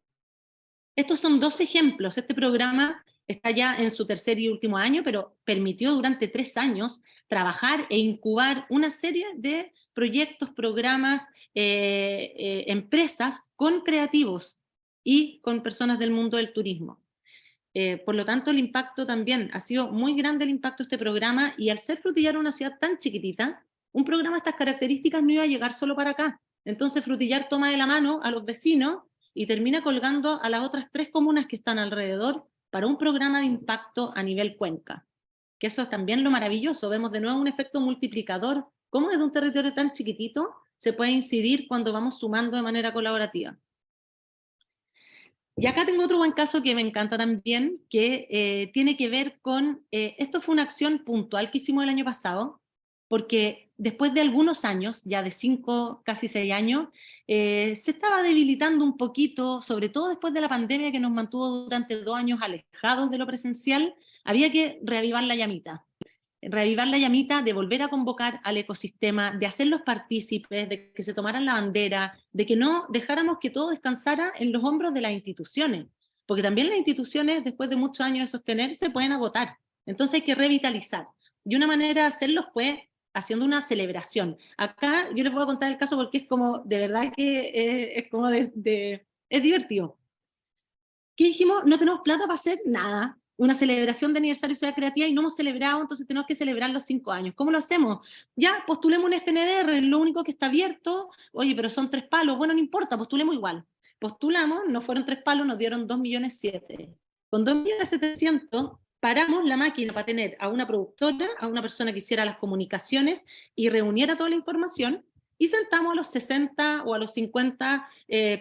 Estos son 2 ejemplos. Este programa está ya en su tercer y último año, pero permitió durante 3 años trabajar e incubar una serie de proyectos, programas, empresas con creativos y con personas del mundo del turismo. Por lo tanto, el impacto también ha sido muy grande, el impacto de este programa, y al ser Frutillar una ciudad tan chiquitita, un programa de estas características no iba a llegar solo para acá. Entonces Frutillar toma de la mano a los vecinos y termina colgando a las otras 3 comunas que están alrededor para un programa de impacto a nivel cuenca. Que eso es también lo maravilloso. Vemos de nuevo un efecto multiplicador, cómo desde un territorio tan chiquitito se puede incidir cuando vamos sumando de manera colaborativa. Y acá tengo otro buen caso que me encanta también, que tiene que ver con, esto fue una acción puntual que hicimos el año pasado, porque después de algunos años, ya de 5, casi 6 años, se estaba debilitando un poquito, sobre todo después de la pandemia que nos mantuvo durante 2 años alejados de lo presencial, había que reavivar la llamita de volver a convocar al ecosistema, de hacerlos partícipes, de que se tomaran la bandera, de que no dejáramos que todo descansara en los hombros de las instituciones, porque también las instituciones, después de muchos años de sostenerse, pueden agotar. Entonces hay que revitalizar. Y una manera de hacerlo fue haciendo una celebración. Acá yo les voy a contar el caso porque es como, de verdad que es como es divertido. ¿Qué dijimos? No tenemos plata para hacer nada, una celebración de aniversario de Ciudad Creativa, y no hemos celebrado, entonces tenemos que celebrar los 5 años. ¿Cómo lo hacemos? Ya, postulemos un FNDR, es lo único que está abierto. Oye, pero son 3 palos. Bueno, no importa, postulemos igual. Postulamos, no fueron 3 palos, nos dieron 2.700.000. Con 2.700.000 paramos la máquina para tener a una productora, a una persona que hiciera las comunicaciones y reuniera toda la información, y sentamos a los 60 o a los 50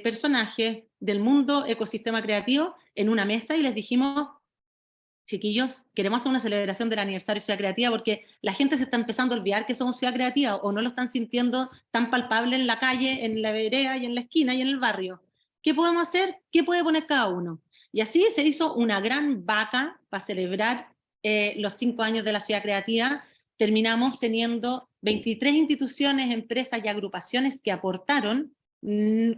personajes del mundo ecosistema creativo en una mesa y les dijimos: chiquillos, queremos hacer una celebración del aniversario de Ciudad Creativa porque la gente se está empezando a olvidar que somos Ciudad Creativa o no lo están sintiendo tan palpable en la calle, en la vereda y en la esquina y en el barrio. ¿Qué podemos hacer? ¿Qué puede poner cada uno? Y así se hizo una gran vaca para celebrar los 5 años de la Ciudad Creativa. Terminamos teniendo 23 instituciones, empresas y agrupaciones que aportaron,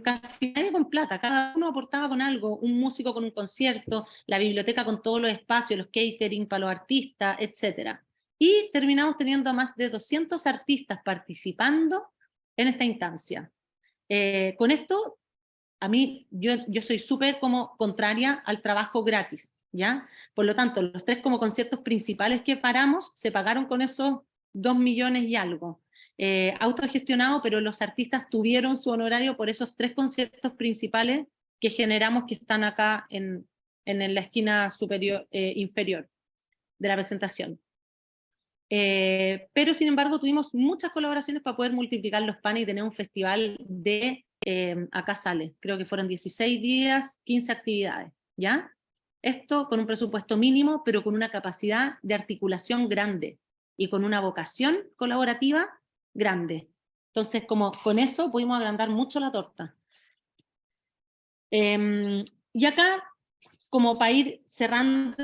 casi nadie con plata, cada uno aportaba con algo, un músico con un concierto, la biblioteca con todos los espacios, los catering para los artistas, etc. Y terminamos teniendo a más de 200 artistas participando en esta instancia. Con esto, a mí, yo soy súper como contraria al trabajo gratis, ¿ya? Por lo tanto, los 3 como conciertos principales que paramos se pagaron con esos 2 millones y algo. Autogestionado, pero los artistas tuvieron su honorario por esos 3 conciertos principales que generamos, que están acá en la esquina superior, inferior de la presentación. Pero sin embargo tuvimos muchas colaboraciones para poder multiplicar los panes y tener un festival de, acá sale, creo que fueron 16 días, 15 actividades, ¿ya? Esto con un presupuesto mínimo, pero con una capacidad de articulación grande y con una vocación colaborativa grande. Entonces, como con eso pudimos agrandar mucho la torta. Y acá, como para ir cerrando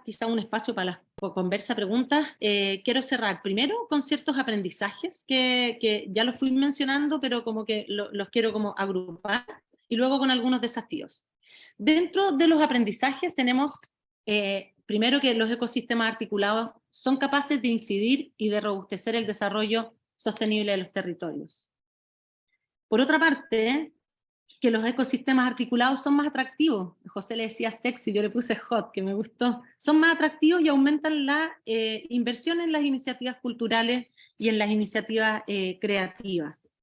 quizá un espacio para las conversa, preguntas, quiero cerrar primero con ciertos aprendizajes que ya los fui mencionando, pero como que los quiero como agrupar, y luego con algunos desafíos. Dentro de los aprendizajes tenemos, primero, que los ecosistemas articulados son capaces de incidir y de robustecer el desarrollo sostenible de los territorios. Por otra parte, que los ecosistemas articulados son más atractivos. José le decía sexy, yo le puse hot, que me gustó. Son más atractivos y aumentan la inversión en las iniciativas culturales y en las iniciativas creativas.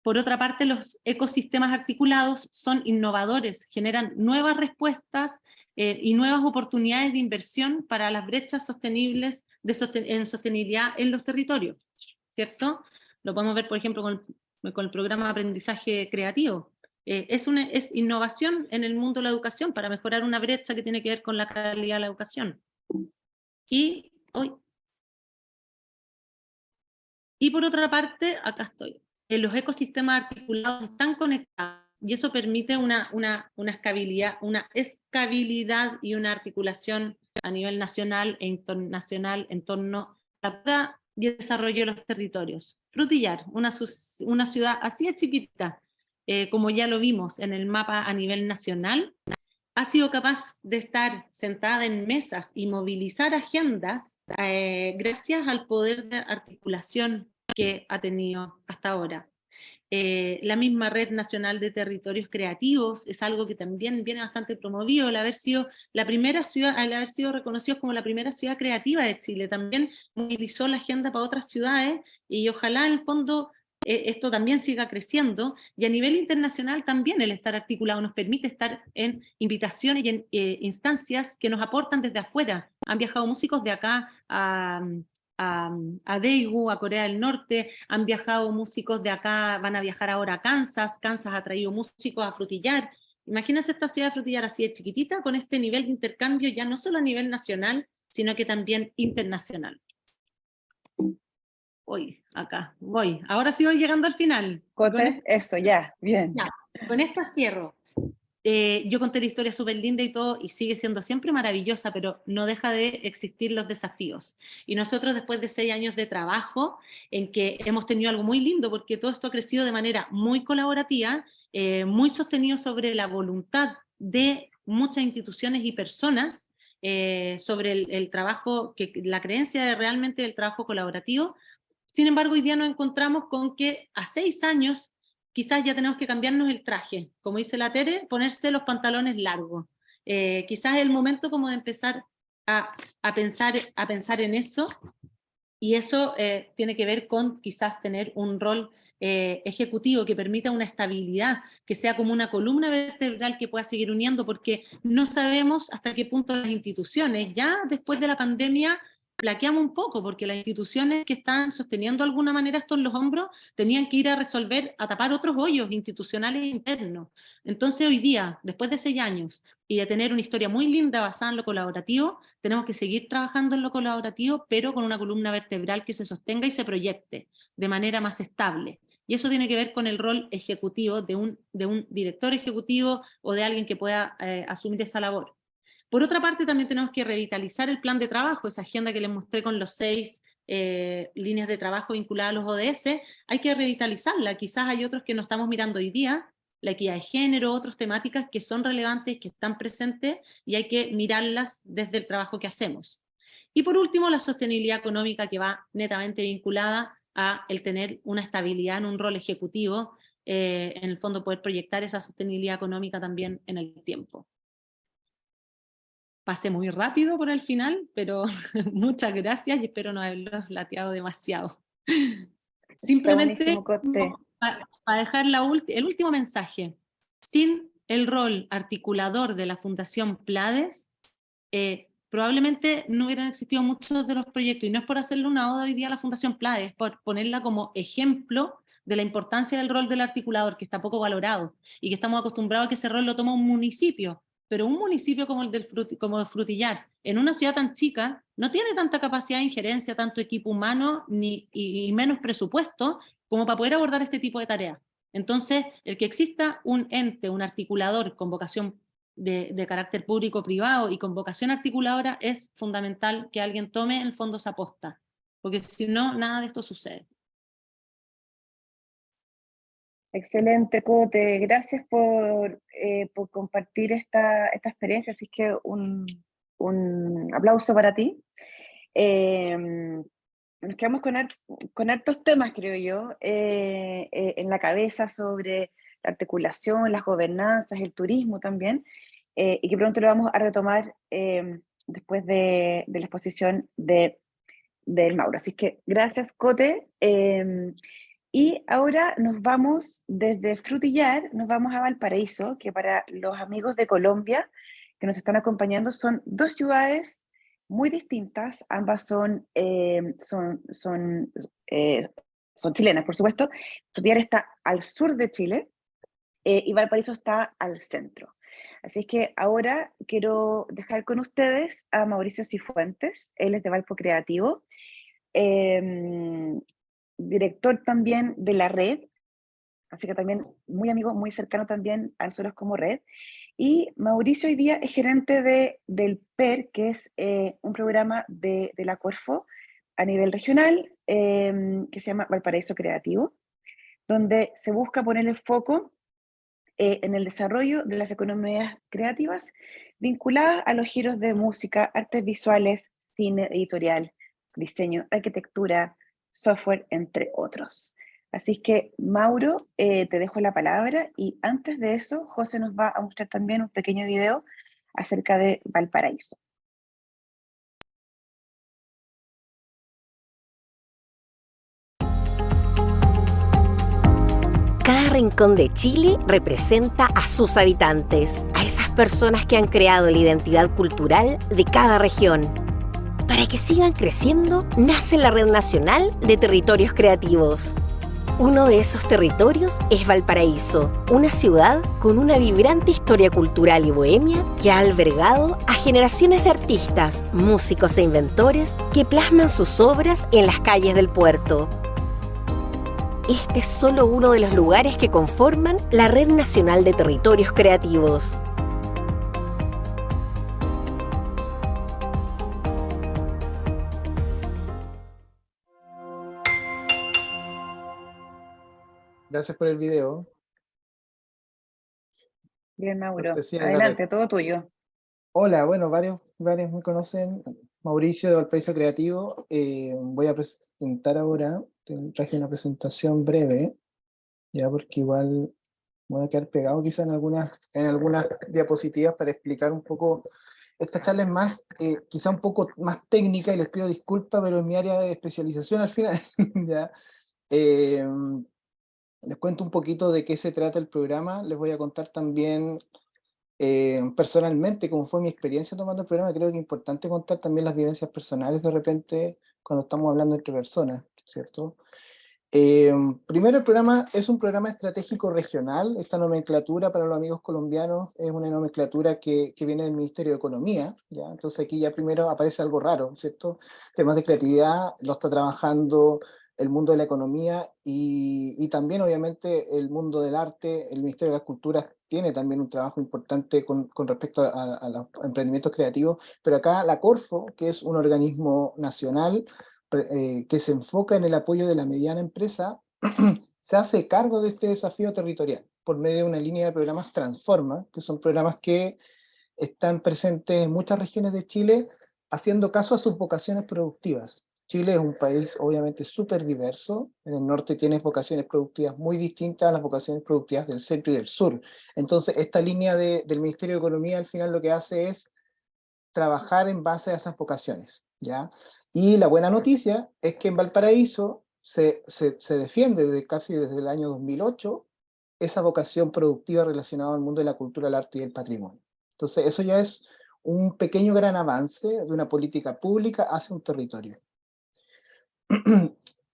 Por otra parte, los ecosistemas articulados son innovadores, generan nuevas respuestas y nuevas oportunidades de inversión para las brechas sostenibles en sostenibilidad en los territorios, ¿cierto? Lo podemos ver, por ejemplo, con el programa de aprendizaje creativo. Es innovación en el mundo de la educación para mejorar una brecha que tiene que ver con la calidad de la educación. Y por otra parte, acá estoy. Los ecosistemas articulados están conectados y eso permite una escalabilidad y una articulación a nivel nacional e internacional en torno a la cura y el desarrollo de los territorios. Frutillar, una ciudad así de chiquita, como ya lo vimos en el mapa a nivel nacional, ha sido capaz de estar sentada en mesas y movilizar agendas gracias al poder de articulación que ha tenido hasta ahora. La misma Red Nacional de Territorios Creativos es algo que también viene bastante promovido, el haber sido la primera ciudad, al haber sido reconocidos como la primera ciudad creativa de Chile, también movilizó la agenda para otras ciudades, y ojalá en el fondo esto también siga creciendo, y a nivel internacional también el estar articulado nos permite estar en invitaciones y en instancias que nos aportan desde afuera. Han viajado músicos de acá a Daegu, a Corea del Norte, han viajado músicos de acá, van a viajar ahora a Kansas ha traído músicos a Frutillar. Imagínense esta ciudad de Frutillar así de chiquitita, con este nivel de intercambio ya no solo a nivel nacional, sino que también internacional. Voy, ahora sí voy llegando al final. Cote, eso, ya, bien. Ya, con esta cierro. Yo conté la historia súper linda y todo, y sigue siendo siempre maravillosa, pero no deja de existir los desafíos. Y nosotros, después de 6 años de trabajo, en que hemos tenido algo muy lindo, porque todo esto ha crecido de manera muy colaborativa, muy sostenido sobre la voluntad de muchas instituciones y personas, sobre el trabajo, la creencia de realmente el trabajo colaborativo. Sin embargo, hoy día nos encontramos con que a 6 años quizás ya tenemos que cambiarnos el traje, como dice la Tere, ponerse los pantalones largos. Quizás es el momento como de empezar a pensar en eso, Y eso tiene que ver con quizás tener un rol ejecutivo que permita una estabilidad, que sea como una columna vertebral que pueda seguir uniendo, porque no sabemos hasta qué punto las instituciones, ya después de la pandemia, flaqueamos un poco, porque las instituciones que están sosteniendo de alguna manera esto en los hombros tenían que ir a resolver, a tapar otros hoyos institucionales internos. Entonces hoy día, después de 6 años, y de tener una historia muy linda basada en lo colaborativo, tenemos que seguir trabajando en lo colaborativo, pero con una columna vertebral que se sostenga y se proyecte de manera más estable. Y eso tiene que ver con el rol ejecutivo de un director ejecutivo o de alguien que pueda asumir esa labor. Por otra parte, también tenemos que revitalizar el plan de trabajo, esa agenda que les mostré con los 6 líneas de trabajo vinculadas a los ODS, hay que revitalizarla. Quizás hay otros que no estamos mirando hoy día, la equidad de género, otras temáticas que son relevantes, que están presentes y hay que mirarlas desde el trabajo que hacemos. Y por último, la sostenibilidad económica, que va netamente vinculada a el tener una estabilidad en un rol ejecutivo, en el fondo poder proyectar esa sostenibilidad económica también en el tiempo. Pasé muy rápido por el final, pero muchas gracias y espero no haberlos lateado demasiado. Simplemente para dejar el último mensaje. Sin el rol articulador de la Fundación Plades, probablemente no hubieran existido muchos de los proyectos, y no es por hacerle una oda hoy día a la Fundación Plades, es por ponerla como ejemplo de la importancia del rol del articulador, que está poco valorado, y que estamos acostumbrados a que ese rol lo toma un municipio, pero un municipio como el como Frutillar, en una ciudad tan chica, no tiene tanta capacidad de injerencia, tanto equipo humano, y menos presupuesto, como para poder abordar este tipo de tareas. Entonces, el que exista un ente, un articulador con vocación de carácter público-privado y con vocación articuladora, es fundamental que alguien tome el fondo esa aposta, porque si no, nada de esto sucede. Excelente, Cote. Gracias por compartir esta experiencia. Así que un aplauso para ti. Nos quedamos con hartos temas, creo yo, en la cabeza sobre la articulación, las gobernanzas, el turismo también, y que pronto lo vamos a retomar después de la exposición del Mauro. Así que gracias, Cote. Y ahora nos vamos desde Frutillar, nos vamos a Valparaíso, que para los amigos de Colombia que nos están acompañando son 2 ciudades muy distintas, ambas son chilenas, por supuesto. Frutillar está al sur de Chile y Valparaíso está al centro. Así es que ahora quiero dejar con ustedes a Mauricio Cifuentes, él es de Valpo Creativo, director también de la red, así que también muy amigo, muy cercano también a nosotros como red. Y Mauricio hoy día es gerente del PER, que es un programa de la Corfo a nivel regional, que se llama Valparaíso Creativo, donde se busca poner el foco en el desarrollo de las economías creativas vinculadas a los giros de música, artes visuales, cine, editorial, diseño, arquitectura, software, entre otros. Así que, Mauro, te dejo la palabra, y antes de eso, José nos va a mostrar también un pequeño video acerca de Valparaíso. Cada rincón de Chile representa a sus habitantes, a esas personas que han creado la identidad cultural de cada región. Para que sigan creciendo, nace la Red Nacional de Territorios Creativos. Uno de esos territorios es Valparaíso, una ciudad con una vibrante historia cultural y bohemia que ha albergado a generaciones de artistas, músicos e inventores que plasman sus obras en las calles del puerto. Este es solo uno de los lugares que conforman la Red Nacional de Territorios Creativos. Gracias por el video. Bien, Mauro. Cortesía de la Adelante, red. todo tuyo. Hola, bueno, varios me conocen. Mauricio de Valparaíso Creativo. Voy a presentar ahora, traje una presentación breve, ya porque igual voy a quedar pegado quizá en algunas diapositivas para explicar un poco esta charla es más, quizá un poco más técnica, y les pido disculpas, pero es mi área de especialización al final. ¿Ya? Eh, Les cuento un poquito de qué se trata el programa. Les voy a contar también personalmente cómo fue mi experiencia tomando el programa. Creo que es importante contar también las vivencias personales de repente cuando estamos hablando entre personas, ¿cierto? Primero, el programa es un programa estratégico regional. Esta nomenclatura para los amigos colombianos es una nomenclatura que viene del Ministerio de Economía, ¿ya? Entonces aquí ya primero aparece algo raro, ¿cierto? Temas de creatividad lo está trabajando el mundo de la economía y también obviamente el mundo del arte. El Ministerio de las Culturas tiene también un trabajo importante con respecto a los emprendimientos creativos, pero acá la Corfo, que es un organismo nacional, que se enfoca en el apoyo de la mediana empresa, se hace cargo de este desafío territorial por medio de una línea de programas Transforma, que son programas que están presentes en muchas regiones de Chile, haciendo caso a sus vocaciones productivas. Chile es un país obviamente súper diverso. En el norte tienes vocaciones productivas muy distintas a las vocaciones productivas del centro y del sur. Entonces esta línea del Ministerio de Economía al final lo que hace es trabajar en base a esas vocaciones, ¿ya? Y la buena noticia es que en Valparaíso se defiende casi desde el año 2008 esa vocación productiva relacionada al mundo de la cultura, el arte y el patrimonio. Entonces eso ya es un pequeño gran avance de una política pública hacia un territorio.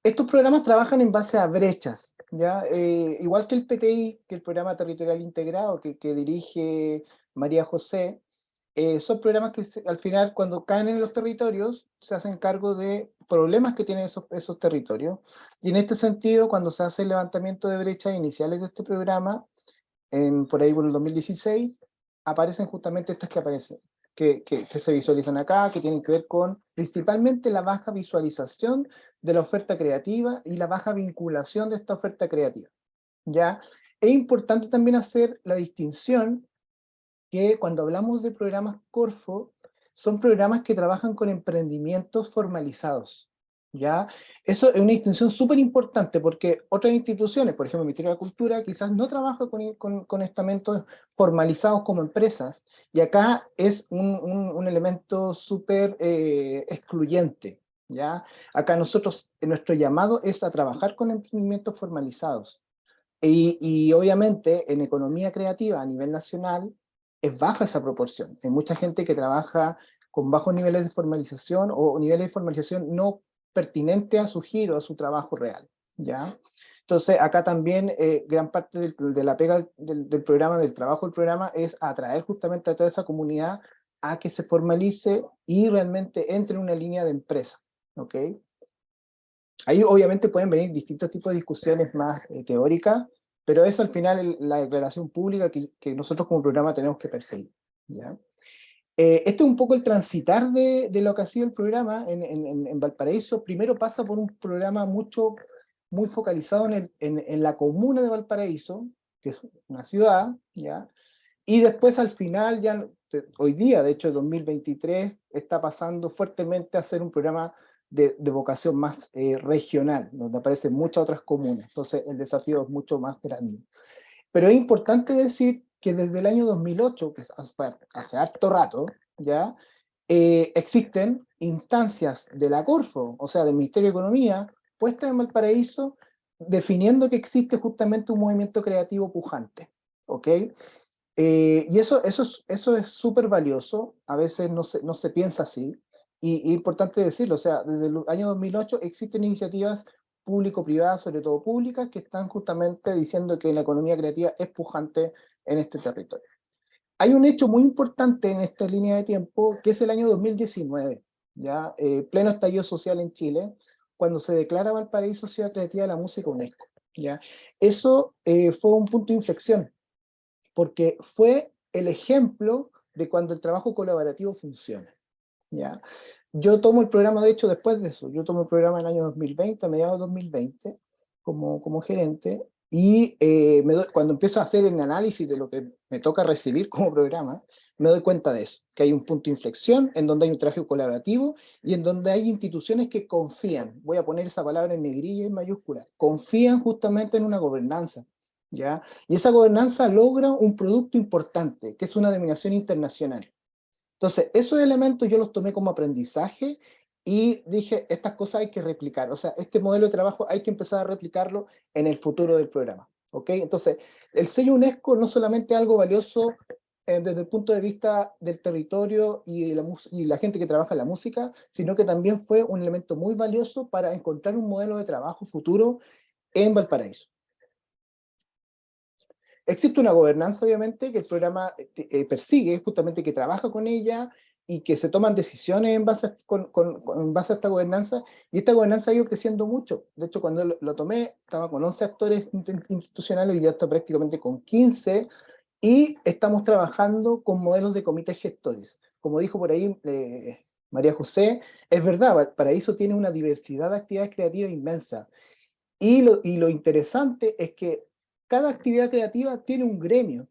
Estos programas trabajan en base a brechas, ¿ya? Igual que el PTI, que el Programa Territorial Integrado que dirige María José, son programas que al final, cuando caen en los territorios, se hacen cargo de problemas que tienen esos territorios. Y en este sentido, cuando se hace el levantamiento de brechas iniciales de este programa, por ahí por el 2016, aparecen justamente estas que aparecen, que se visualizan acá, que tienen que ver con principalmente la baja visualización de la oferta creativa y la baja vinculación de esta oferta creativa, ¿ya? Es importante también hacer la distinción que cuando hablamos de programas Corfo, son programas que trabajan con emprendimientos formalizados, ¿ya? Eso es una distinción súper importante porque otras instituciones, por ejemplo el Ministerio de la Cultura, quizás no trabaja con estamentos formalizados como empresas, y acá es un elemento súper excluyente, ¿ya? Acá nosotros, nuestro llamado es a trabajar con emprendimientos formalizados, y obviamente en economía creativa a nivel nacional, es baja esa proporción. Hay mucha gente que trabaja con bajos niveles de formalización o niveles de formalización no pertinente a su giro, a su trabajo real, ¿ya? Entonces, acá también gran parte de la pega del programa, del trabajo del programa, es atraer justamente a toda esa comunidad a que se formalice y realmente entre en una línea de empresa, ¿ok? Ahí obviamente pueden venir distintos tipos de discusiones más teóricas, pero es al final la declaración pública que nosotros como programa tenemos que perseguir, ¿ya? Este es un poco el transitar de lo que ha sido el programa en Valparaíso. Primero pasa por un programa muy focalizado en la comuna de Valparaíso, que es una ciudad, ¿ya? Y después al final, hoy día, de hecho 2023, está pasando fuertemente a ser un programa de vocación más regional, donde aparecen muchas otras comunas. Entonces el desafío es mucho más grande. Pero es importante decir que desde el año 2008, que es hace harto rato, ¿ya? Existen instancias de la Corfo, o sea, del Ministerio de Economía, puestas en Valparaíso, definiendo que existe justamente un movimiento creativo pujante, ¿ok? Y eso es súper valioso, a veces no se piensa así, y importante decirlo, o sea, desde el año 2008 existen iniciativas público-privadas, sobre todo públicas, que están justamente diciendo que la economía creativa es pujante en este territorio. Hay un hecho muy importante en esta línea de tiempo, que es el año 2019, ¿ya? Pleno estallido social en Chile, cuando se declara Valparaíso Ciudad Creativa de la Música UNESCO, ¿ya? Eso fue un punto de inflexión, porque fue el ejemplo de cuando el trabajo colaborativo funciona, ¿ya? Yo tomo el programa, de hecho, después de eso, yo tomo el programa en el año 2020, a mediados de 2020, como gerente, y cuando empiezo a hacer el análisis de lo que me toca recibir como programa, me doy cuenta de eso, que hay un punto de inflexión en donde hay un trabajo colaborativo y en donde hay instituciones que confían, voy a poner esa palabra en negrilla y en mayúscula, confían justamente en una gobernanza, ¿ya? Y esa gobernanza logra un producto importante, que es una denominación internacional. Entonces, esos elementos yo los tomé como aprendizaje y dije, estas cosas hay que replicar. O sea, este modelo de trabajo hay que empezar a replicarlo en el futuro del programa. ¿Ok? Entonces, el sello UNESCO no solamente es algo valioso desde el punto de vista del territorio y la gente que trabaja en la música, sino que también fue un elemento muy valioso para encontrar un modelo de trabajo futuro en Valparaíso. Existe una gobernanza, obviamente, que el programa persigue, justamente que trabaja con ella y que se toman decisiones en base en base a esta gobernanza, y esta gobernanza ha ido creciendo mucho. De hecho, cuando lo tomé, estaba con 11 actores institucionales, y ya está prácticamente con 15, y estamos trabajando con modelos de comités gestores. Como dijo por ahí María José, es verdad, Valparaíso tiene una diversidad de actividades creativas inmensa, y lo interesante es que cada actividad creativa tiene un gremio,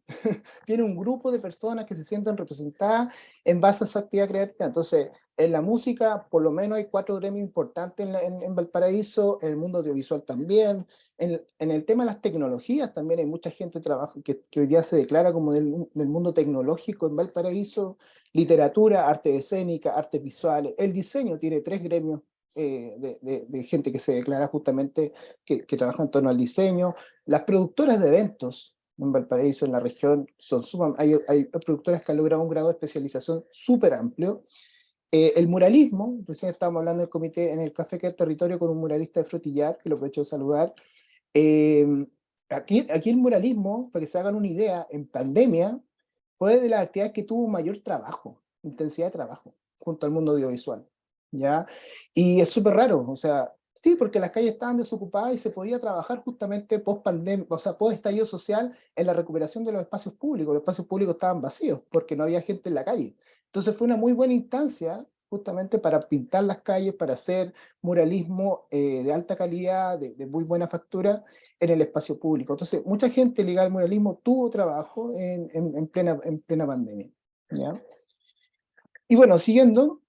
tiene un grupo de personas que se sientan representadas en base a esa actividad creativa. Entonces, en la música, por lo menos hay 4 gremios importantes en Valparaíso, en el mundo audiovisual también, en el tema de las tecnologías también hay mucha gente que hoy día se declara como del mundo tecnológico en Valparaíso, literatura, arte escénica, artes visuales, el diseño tiene 3 gremios de gente que se declara justamente que trabaja en torno al diseño. Las productoras de eventos en Valparaíso, en la región, hay productoras que han logrado un grado de especialización súper amplio. El muralismo, recién estábamos hablando del comité en el Café que el Territorio con un muralista de Frutillar, que lo aprovecho de saludar. Aquí el muralismo, para que se hagan una idea, en pandemia, fue de las actividades que tuvo mayor trabajo, intensidad de trabajo, junto al mundo audiovisual, ¿ya? Y es súper raro, o sea, sí, porque las calles estaban desocupadas y se podía trabajar justamente post-pandemia, o sea, post-estallido social en la recuperación de los espacios públicos. Los espacios públicos estaban vacíos porque no había gente en la calle. Entonces fue una muy buena instancia justamente para pintar las calles, para hacer muralismo de alta calidad, de muy buena factura en el espacio público. Entonces, mucha gente ligada al muralismo tuvo trabajo en plena pandemia, ¿ya? Y bueno, siguiendo,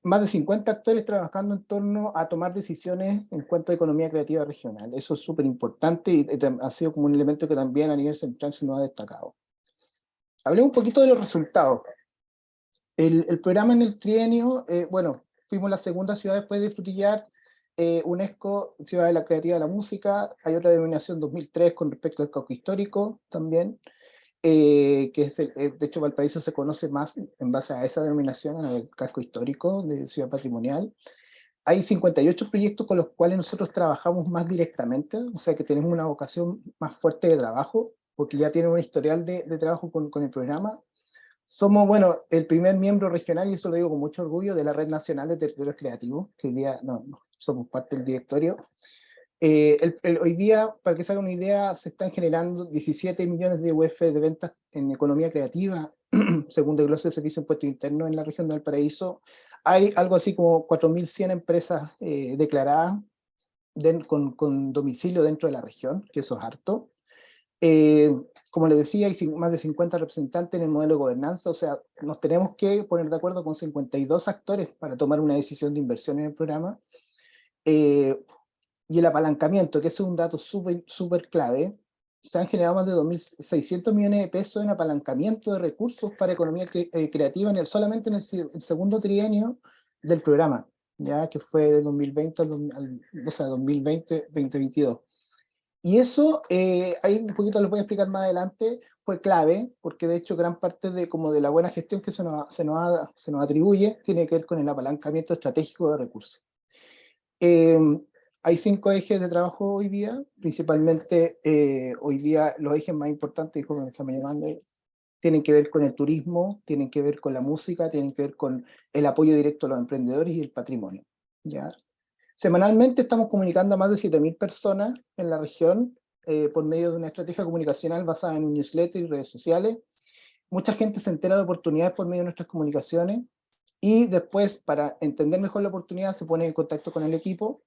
más de 50 actores trabajando en torno a tomar decisiones en cuanto a economía creativa regional. Eso es súper importante y ha sido como un elemento que también a nivel central se nos ha destacado. Hablemos un poquito de los resultados. El programa en el trienio, bueno, fuimos la segunda ciudad después de Frutillar, UNESCO, Ciudad de la Creativa de la Música, hay otra denominación 2003 con respecto al casco histórico también, que es de hecho Valparaíso se conoce más en base a esa denominación, al casco histórico de ciudad patrimonial. Hay 58 proyectos con los cuales nosotros trabajamos más directamente, o sea que tenemos una vocación más fuerte de trabajo, porque ya tienen un historial de trabajo con el programa. Somos, bueno, el primer miembro regional, y eso lo digo con mucho orgullo, de la Red Nacional de Territorios Creativos, que hoy día somos parte del directorio. Hoy día, para que se hagan una idea, se están generando 17 millones de UF de ventas en economía creativa, según el Glosario de Servicio de Impuesto Interno en la región de Valparaíso. Hay algo así como 4.100 empresas declaradas con domicilio dentro de la región, que eso es harto. Como les decía, hay más de 50 representantes en el modelo de gobernanza, o sea, nos tenemos que poner de acuerdo con 52 actores para tomar una decisión de inversión en el programa. Y el apalancamiento, que es un dato súper clave, se han generado más de 2.600 millones de pesos en apalancamiento de recursos para economía creativa solamente en el segundo trienio del programa, ya que fue de 2020 o sea, 2020-2022. Y eso, ahí un poquito les voy a explicar más adelante, fue clave, porque de hecho gran parte de la buena gestión que se nos atribuye tiene que ver con el apalancamiento estratégico de recursos. Hay 5 ejes de trabajo hoy día, principalmente hoy día los ejes más importantes, y como déjame llamando, tienen que ver con el turismo, tienen que ver con la música, tienen que ver con el apoyo directo a los emprendedores y el patrimonio, ¿ya? Semanalmente estamos comunicando a más de 7.000 personas en la región por medio de una estrategia comunicacional basada en un newsletter y redes sociales. Mucha gente se entera de oportunidades por medio de nuestras comunicaciones y después, para entender mejor la oportunidad, se pone en contacto con el equipo.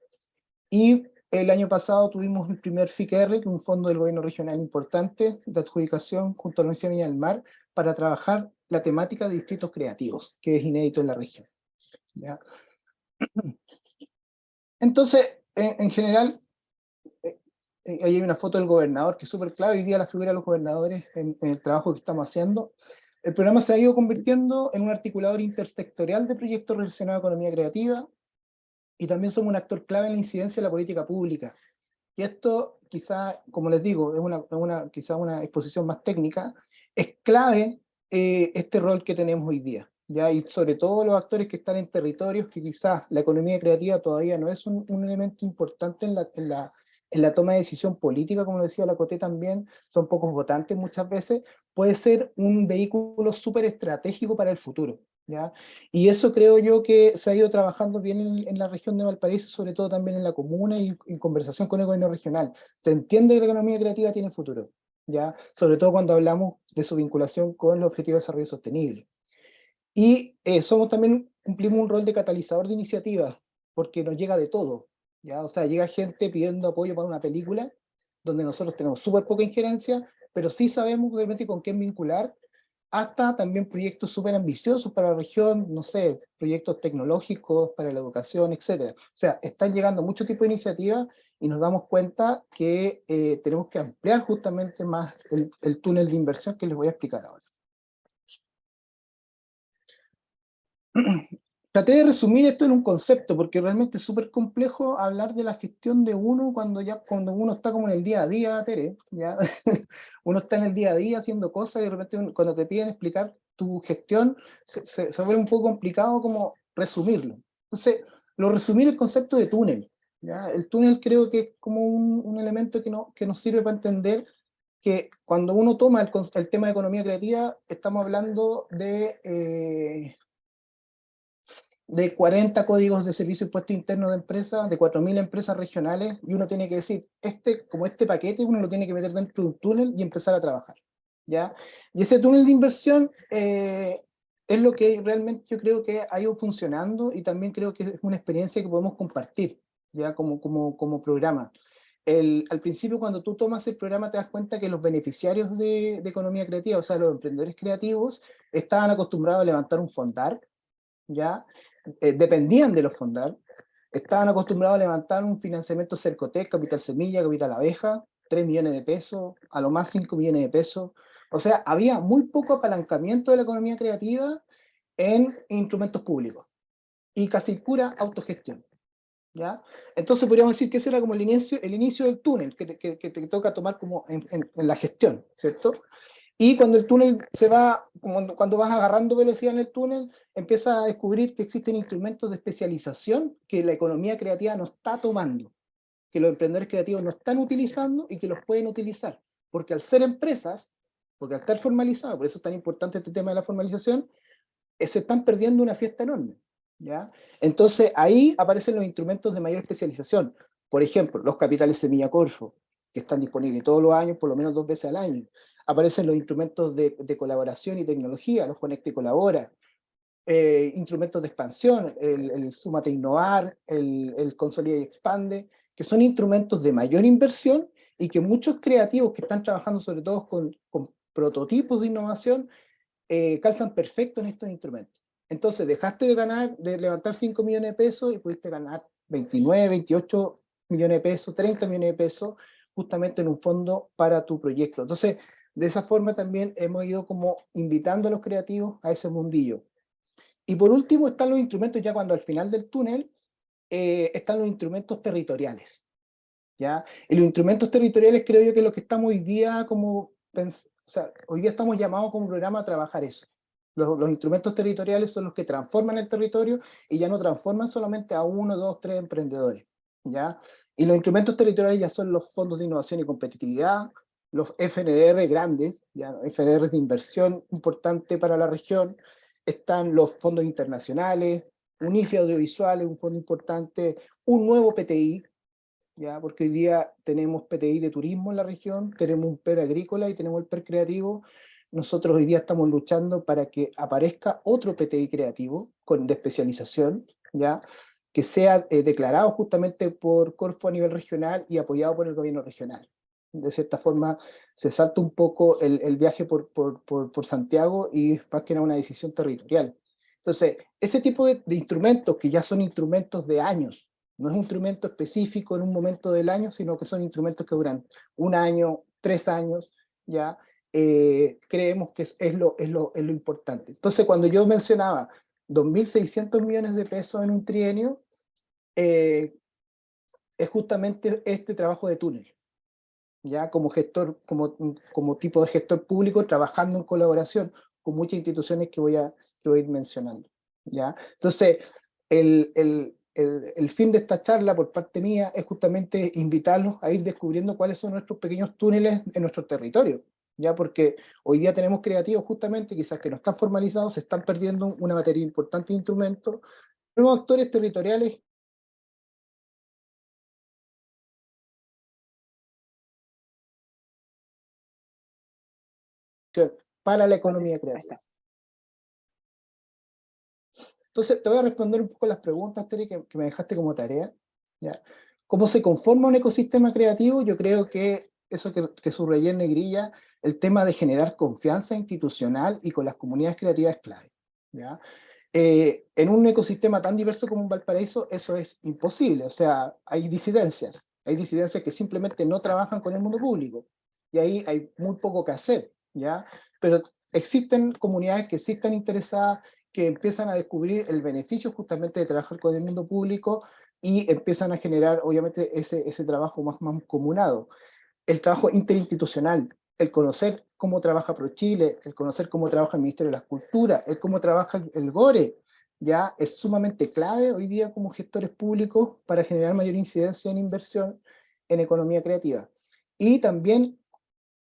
Y el año pasado tuvimos el primer FICR, que es un fondo del gobierno regional importante de adjudicación junto a la Universidad de Viña del Mar, para trabajar la temática de distritos creativos, que es inédito en la región, ¿ya? Entonces, en general, ahí hay una foto del gobernador que es súper clave. Hoy día la figura de los gobernadores en el trabajo que estamos haciendo. El programa se ha ido convirtiendo en un articulador intersectorial de proyectos relacionados a economía creativa, y también somos un actor clave en la incidencia de la política pública. Y esto, quizá, como les digo, es quizá una exposición más técnica, es clave este rol que tenemos hoy día, ¿ya? Y sobre todo los actores que están en territorios que quizás la economía creativa todavía no es un elemento importante en la toma de decisión política, como decía la Coté también, son pocos votantes muchas veces, puede ser un vehículo súper estratégico para el futuro, ¿ya? Y eso creo yo que se ha ido trabajando bien en la región de Valparaíso, sobre todo también en la comuna y en conversación con el gobierno regional. Se entiende que la economía creativa tiene futuro, ¿ya? Sobre todo cuando hablamos de su vinculación con los objetivos de desarrollo sostenible. Y cumplimos un rol de catalizador de iniciativas, porque nos llega de todo, ¿ya? O sea, llega gente pidiendo apoyo para una película, donde nosotros tenemos súper poca injerencia, pero sí sabemos realmente con quién vincular, hasta también proyectos súper ambiciosos para la región, no sé, proyectos tecnológicos para la educación, etc. O sea, están llegando muchos tipos de iniciativas y nos damos cuenta que tenemos que ampliar justamente más el túnel de inversión que les voy a explicar ahora. Traté de resumir esto en un concepto, porque realmente es súper complejo hablar de la gestión de uno cuando uno está como en el día a día, Tere, ¿ya? Uno está en el día a día haciendo cosas y de repente cuando te piden explicar tu gestión, se vuelve un poco complicado como resumirlo. Entonces, lo resumí en el concepto de túnel, ¿ya? El túnel creo que es como un elemento que nos sirve para entender que cuando uno toma el tema de economía creativa, estamos hablando de 40 códigos de servicio de impuesto interno de empresas, de 4.000 empresas regionales, y uno tiene que decir, como este paquete, uno lo tiene que meter dentro de un túnel y empezar a trabajar, ¿ya? Y ese túnel de inversión es lo que realmente yo creo que ha ido funcionando, y también creo que es una experiencia que podemos compartir, ¿ya? Como programa. Al principio, cuando tú tomas el programa, te das cuenta que los beneficiarios de economía creativa, o sea, los emprendedores creativos, estaban acostumbrados a levantar un fondar, ¿ya? Dependían de los fondar, estaban acostumbrados a levantar un financiamiento Cercotec, Capital Semilla, Capital Abeja, 3 millones de pesos, a lo más 5 millones de pesos. O sea, había muy poco apalancamiento de la economía creativa en instrumentos públicos y casi pura autogestión, ¿ya? Entonces podríamos decir que ese era como el inicio del túnel que te toca tomar como en la gestión, ¿cierto? Y cuando el túnel cuando vas agarrando velocidad en el túnel, empiezas a descubrir que existen instrumentos de especialización que la economía creativa no está tomando, que los emprendedores creativos no están utilizando y que los pueden utilizar. Porque al ser empresas, porque al estar formalizados, por eso es tan importante este tema de la formalización, se están perdiendo una fiesta enorme, ¿ya? Entonces ahí aparecen los instrumentos de mayor especialización. Por ejemplo, los capitales Semilla Corfo, que están disponibles todos los años, por lo menos 2 veces al año. Aparecen los instrumentos de colaboración y tecnología, los Conecta y Colabora, instrumentos de expansión, el Súmate a Innovar, el Consolida y Expande, que son instrumentos de mayor inversión y que muchos creativos que están trabajando sobre todo con prototipos de innovación, calzan perfecto en estos instrumentos. Entonces dejaste de levantar 5 millones de pesos y pudiste ganar 29, 28 millones de pesos, 30 millones de pesos, justamente en un fondo para tu proyecto. Entonces, de esa forma también hemos ido como invitando a los creativos a ese mundillo. Y por último están los instrumentos, ya cuando al final del túnel, están los instrumentos territoriales, ¿ya? Y los instrumentos territoriales creo yo que es lo que estamos hoy día como, o sea, hoy día estamos llamados como programa a trabajar eso. Los instrumentos territoriales son los que transforman el territorio y ya no transforman solamente a 1, 2, 3 emprendedores, ¿ya? Y los instrumentos territoriales ya son los fondos de innovación y competitividad, los FNDR grandes, ya, FNDR de inversión importante para la región, están los fondos internacionales, un IFE audiovisual, un fondo importante, un nuevo PTI, ¿ya? Porque hoy día tenemos PTI de turismo en la región, tenemos un PER agrícola y tenemos el PER creativo. Nosotros hoy día estamos luchando para que aparezca otro PTI creativo de especialización, ¿ya? Que sea declarado justamente por Corfo a nivel regional y apoyado por el gobierno regional. De cierta forma, se salta un poco el viaje por Santiago y es más que nada una decisión territorial. Entonces, ese tipo de instrumentos, que ya son instrumentos de años, no es un instrumento específico en un momento del año, sino que son instrumentos que duran 1 año, 3 años, ¿ya? creemos que es lo importante. Entonces, cuando yo mencionaba 2.600 millones de pesos en un trienio, es justamente este trabajo de túnel, ya como gestor, como tipo de gestor público, trabajando en colaboración con muchas instituciones que voy a ir mencionando, ¿ya? Entonces, el fin de esta charla por parte mía es justamente invitarlos a ir descubriendo cuáles son nuestros pequeños túneles en nuestro territorio, ya porque hoy día tenemos creativos justamente, quizás que no están formalizados, se están perdiendo una materia importante de instrumentos, nuevos actores territoriales para la economía creativa. Entonces, te voy a responder un poco las preguntas, Tere, que me dejaste como tarea, ¿ya? ¿Cómo se conforma un ecosistema creativo? Yo creo que eso que subrayé en negrilla, el tema de generar confianza institucional y con las comunidades creativas es clave, ¿ya? En un ecosistema tan diverso como un Valparaíso, eso es imposible, o sea, hay disidencias que simplemente no trabajan con el mundo público, y ahí hay muy poco que hacer, ¿ya? Pero existen comunidades que sí están interesadas, que empiezan a descubrir el beneficio justamente de trabajar con el mundo público y empiezan a generar, obviamente, ese trabajo más mancomunado. El trabajo interinstitucional, el conocer cómo trabaja ProChile, el conocer cómo trabaja el Ministerio de la Cultura, el cómo trabaja el GORE, ya es sumamente clave hoy día como gestores públicos para generar mayor incidencia en inversión en economía creativa. Y también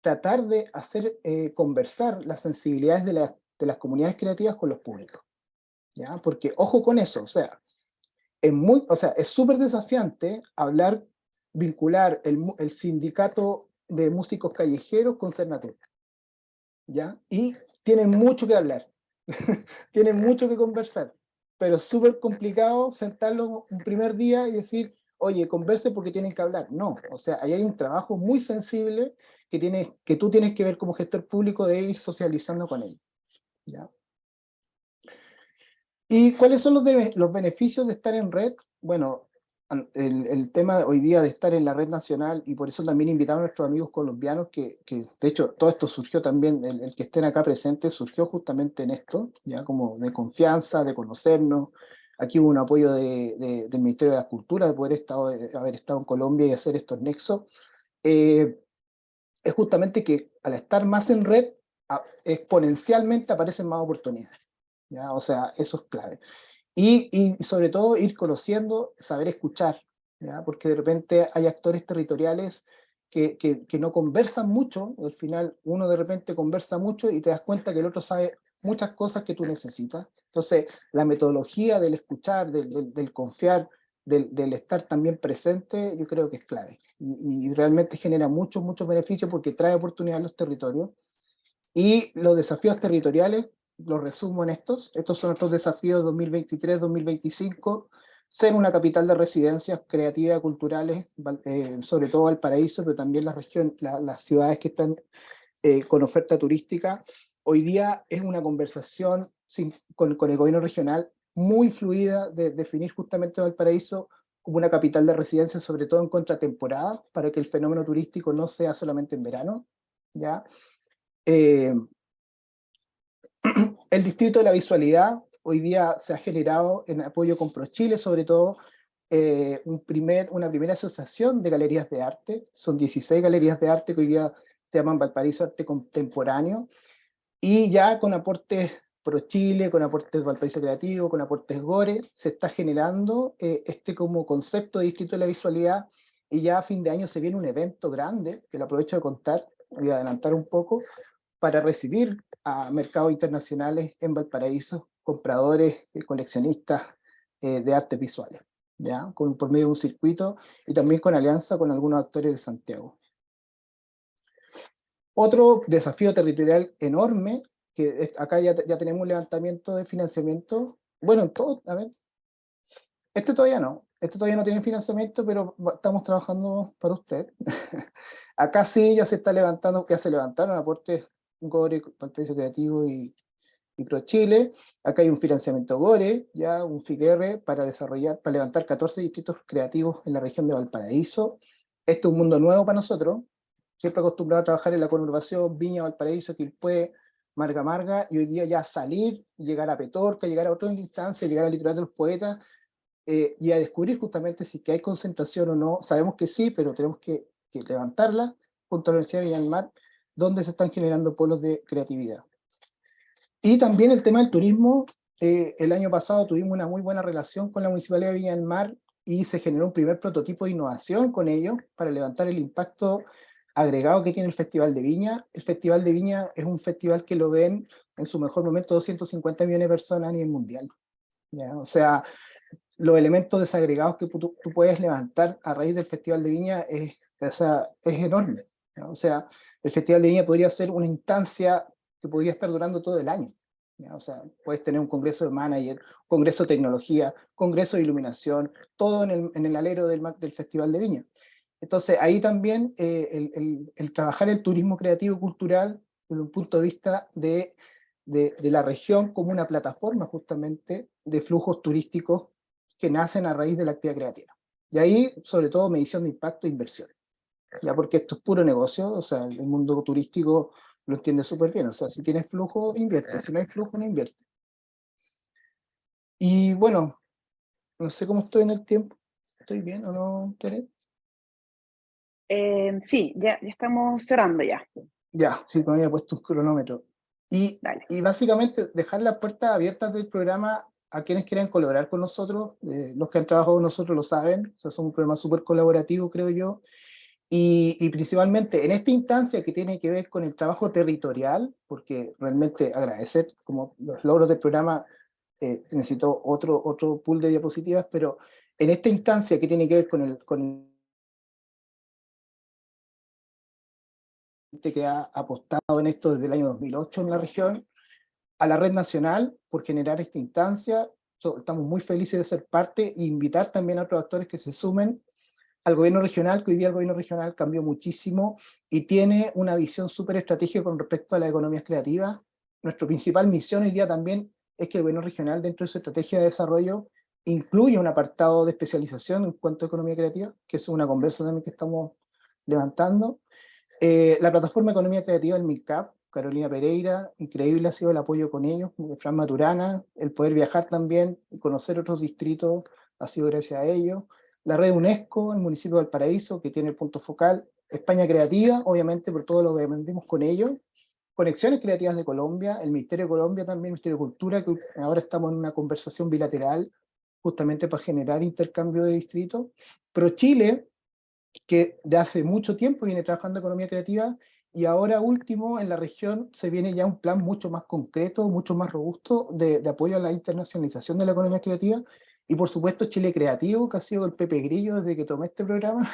tratar de hacer conversar las sensibilidades de las comunidades creativas con los públicos, ¿ya? Porque ojo con eso, o sea, es súper desafiante vincular el sindicato de músicos callejeros con Cernatur, ¿ya? Y tienen mucho que hablar, tienen mucho que conversar, pero es súper complicado sentarlos un primer día y decir, oye, converse porque tienen que hablar. No, o sea, ahí hay un trabajo muy sensible que tú tienes que ver como gestor público de ir socializando con ellos, ¿ya? ¿Y cuáles son los beneficios de estar en red? Bueno, el tema hoy día de estar en la red nacional, y por eso también invitamos a nuestros amigos colombianos, que de hecho todo esto surgió también, el que estén acá presentes, surgió justamente en esto, ya como de confianza, de conocernos. Aquí hubo un apoyo del Ministerio de la Cultura, de poder haber estado en Colombia y hacer estos nexos. Es justamente que al estar más en red, exponencialmente aparecen más oportunidades, ¿ya? O sea, eso es clave. Y sobre todo ir conociendo, saber escuchar, ¿ya? Porque de repente hay actores territoriales que no conversan mucho, y al final uno de repente conversa mucho y te das cuenta que el otro sabe muchas cosas que tú necesitas. Entonces, la metodología del escuchar, del confiar, del estar también presente, yo creo que es clave. Y realmente genera muchos beneficios porque trae oportunidades a los territorios. Y los desafíos territoriales, los resumo en estos. Estos son nuestros desafíos 2023-2025. Ser una capital de residencias creativas, culturales, sobre todo Valparaíso, pero también las ciudades que están con oferta turística. Hoy día es una conversación con el gobierno regional muy fluida de definir justamente Valparaíso como una capital de residencias, sobre todo en contratemporada, para que el fenómeno turístico no sea solamente en verano, ¿ya? El Distrito de la Visualidad hoy día se ha generado en apoyo con ProChile, sobre todo una primera asociación de galerías de arte. Son 16 galerías de arte que hoy día se llaman Valparaíso Arte Contemporáneo, y ya con aportes ProChile, con aportes Valparaíso Creativo, con aportes GORE, se está generando como concepto de Distrito de la Visualidad, y ya a fin de año se viene un evento grande, que lo aprovecho de contar, voy a adelantar un poco, para recibir a mercados internacionales en Valparaíso, compradores, coleccionistas de artes visuales, ¿ya? Por medio de un circuito y también con alianza con algunos actores de Santiago. Otro desafío territorial enorme, que acá ya tenemos un levantamiento de financiamiento, bueno, en todo, a ver, este todavía no tiene financiamiento, pero estamos trabajando para usted. Acá sí ya se está levantando, ya se levantaron aportes GORE, Valparaíso Creativo y ProChile. Acá hay un financiamiento GORE, ya un FIGR para levantar 14 distritos creativos en la región de Valparaíso. Esto es un mundo nuevo para nosotros, siempre acostumbrado a trabajar en la conurbación, Viña, Valparaíso, Quilpué, Marga, y hoy día ya salir, llegar a Petorca, llegar a otras instancias, llegar al litoral de los poetas, y a descubrir justamente si que hay concentración o no. Sabemos que sí, pero tenemos que levantarla junto a la Universidad de Viña del Mar, donde se están generando polos de creatividad. Y también el tema del turismo. El año pasado tuvimos una muy buena relación con la Municipalidad de Viña del Mar y se generó un primer prototipo de innovación con ellos para levantar el impacto agregado que tiene el Festival de Viña. El Festival de Viña es un festival que lo ven en su mejor momento 250 millones de personas a nivel mundial, ¿ya? O sea, los elementos desagregados que tú puedes levantar a raíz del Festival de Viña es enorme, ¿ya? O sea, el Festival de Viña podría ser una instancia que podría estar durando todo el año, ¿ya? O sea, puedes tener un congreso de manager, congreso de tecnología, congreso de iluminación, todo en el alero del Festival de Viña. Entonces, ahí también el trabajar el turismo creativo y cultural desde un punto de vista de la región como una plataforma justamente de flujos turísticos que nacen a raíz de la actividad creativa. Y ahí, sobre todo, medición de impacto e inversión. Ya, porque esto es puro negocio, o sea, el mundo turístico lo entiende súper bien. O sea, si tienes flujo, invierte. Si no hay flujo, no invierte. Y bueno, no sé cómo estoy en el tiempo. ¿Estoy bien o no, Tere? Sí, ya estamos cerrando ya. Ya, sí, me había puesto un cronómetro. Dale. Y básicamente dejar las puertas abiertas del programa a quienes quieran colaborar con nosotros. Los que han trabajado con nosotros lo saben. O sea, es un programa súper colaborativo, creo yo. Y principalmente en esta instancia que tiene que ver con el trabajo territorial, porque realmente agradecer como los logros del programa, necesito otro pool de diapositivas, pero en esta instancia que tiene que ver con que ha apostado en esto desde el año 2008 en la región, a la red nacional por generar esta instancia. Estamos muy felices de ser parte e invitar también a otros actores que se sumen al gobierno regional, que hoy día el gobierno regional cambió muchísimo y tiene una visión súper estratégica con respecto a las economías creativas. Nuestra principal misión hoy día también es que el gobierno regional, dentro de su estrategia de desarrollo, incluya un apartado de especialización en cuanto a economía creativa, que es una conversa también que estamos levantando. La plataforma Economía Creativa del MICAP, Carolina Pereira, increíble ha sido el apoyo con ellos, Fran Maturana, el poder viajar también y conocer otros distritos ha sido gracias a ellos. La red UNESCO, el municipio de Valparaíso, que tiene el punto focal. España Creativa, obviamente por todo lo que aprendimos con ellos. Conexiones Creativas de Colombia, el Ministerio de Colombia también, el Ministerio de Cultura, que ahora estamos en una conversación bilateral justamente para generar intercambio de distritos. Pero Chile, que de hace mucho tiempo viene trabajando economía creativa, y ahora último en la región se viene ya un plan mucho más concreto, mucho más robusto de apoyo a la internacionalización de la economía creativa, y por supuesto Chile Creativo, que ha sido el Pepe Grillo desde que tomé este programa,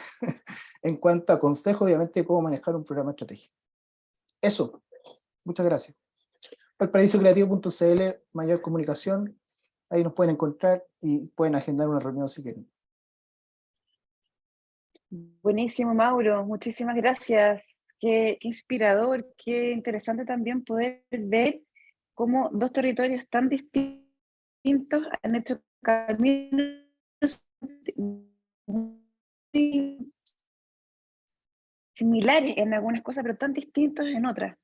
en cuanto a consejo, obviamente, de cómo manejar un programa estratégico. Eso, muchas gracias. Valparaísocreativo.cl, mayor comunicación, ahí nos pueden encontrar y pueden agendar una reunión si quieren. Buenísimo, Mauro, muchísimas gracias. Qué inspirador, qué interesante también poder ver cómo dos territorios tan distintos han hecho caminos muy similares en algunas cosas, pero tan distintos en otras,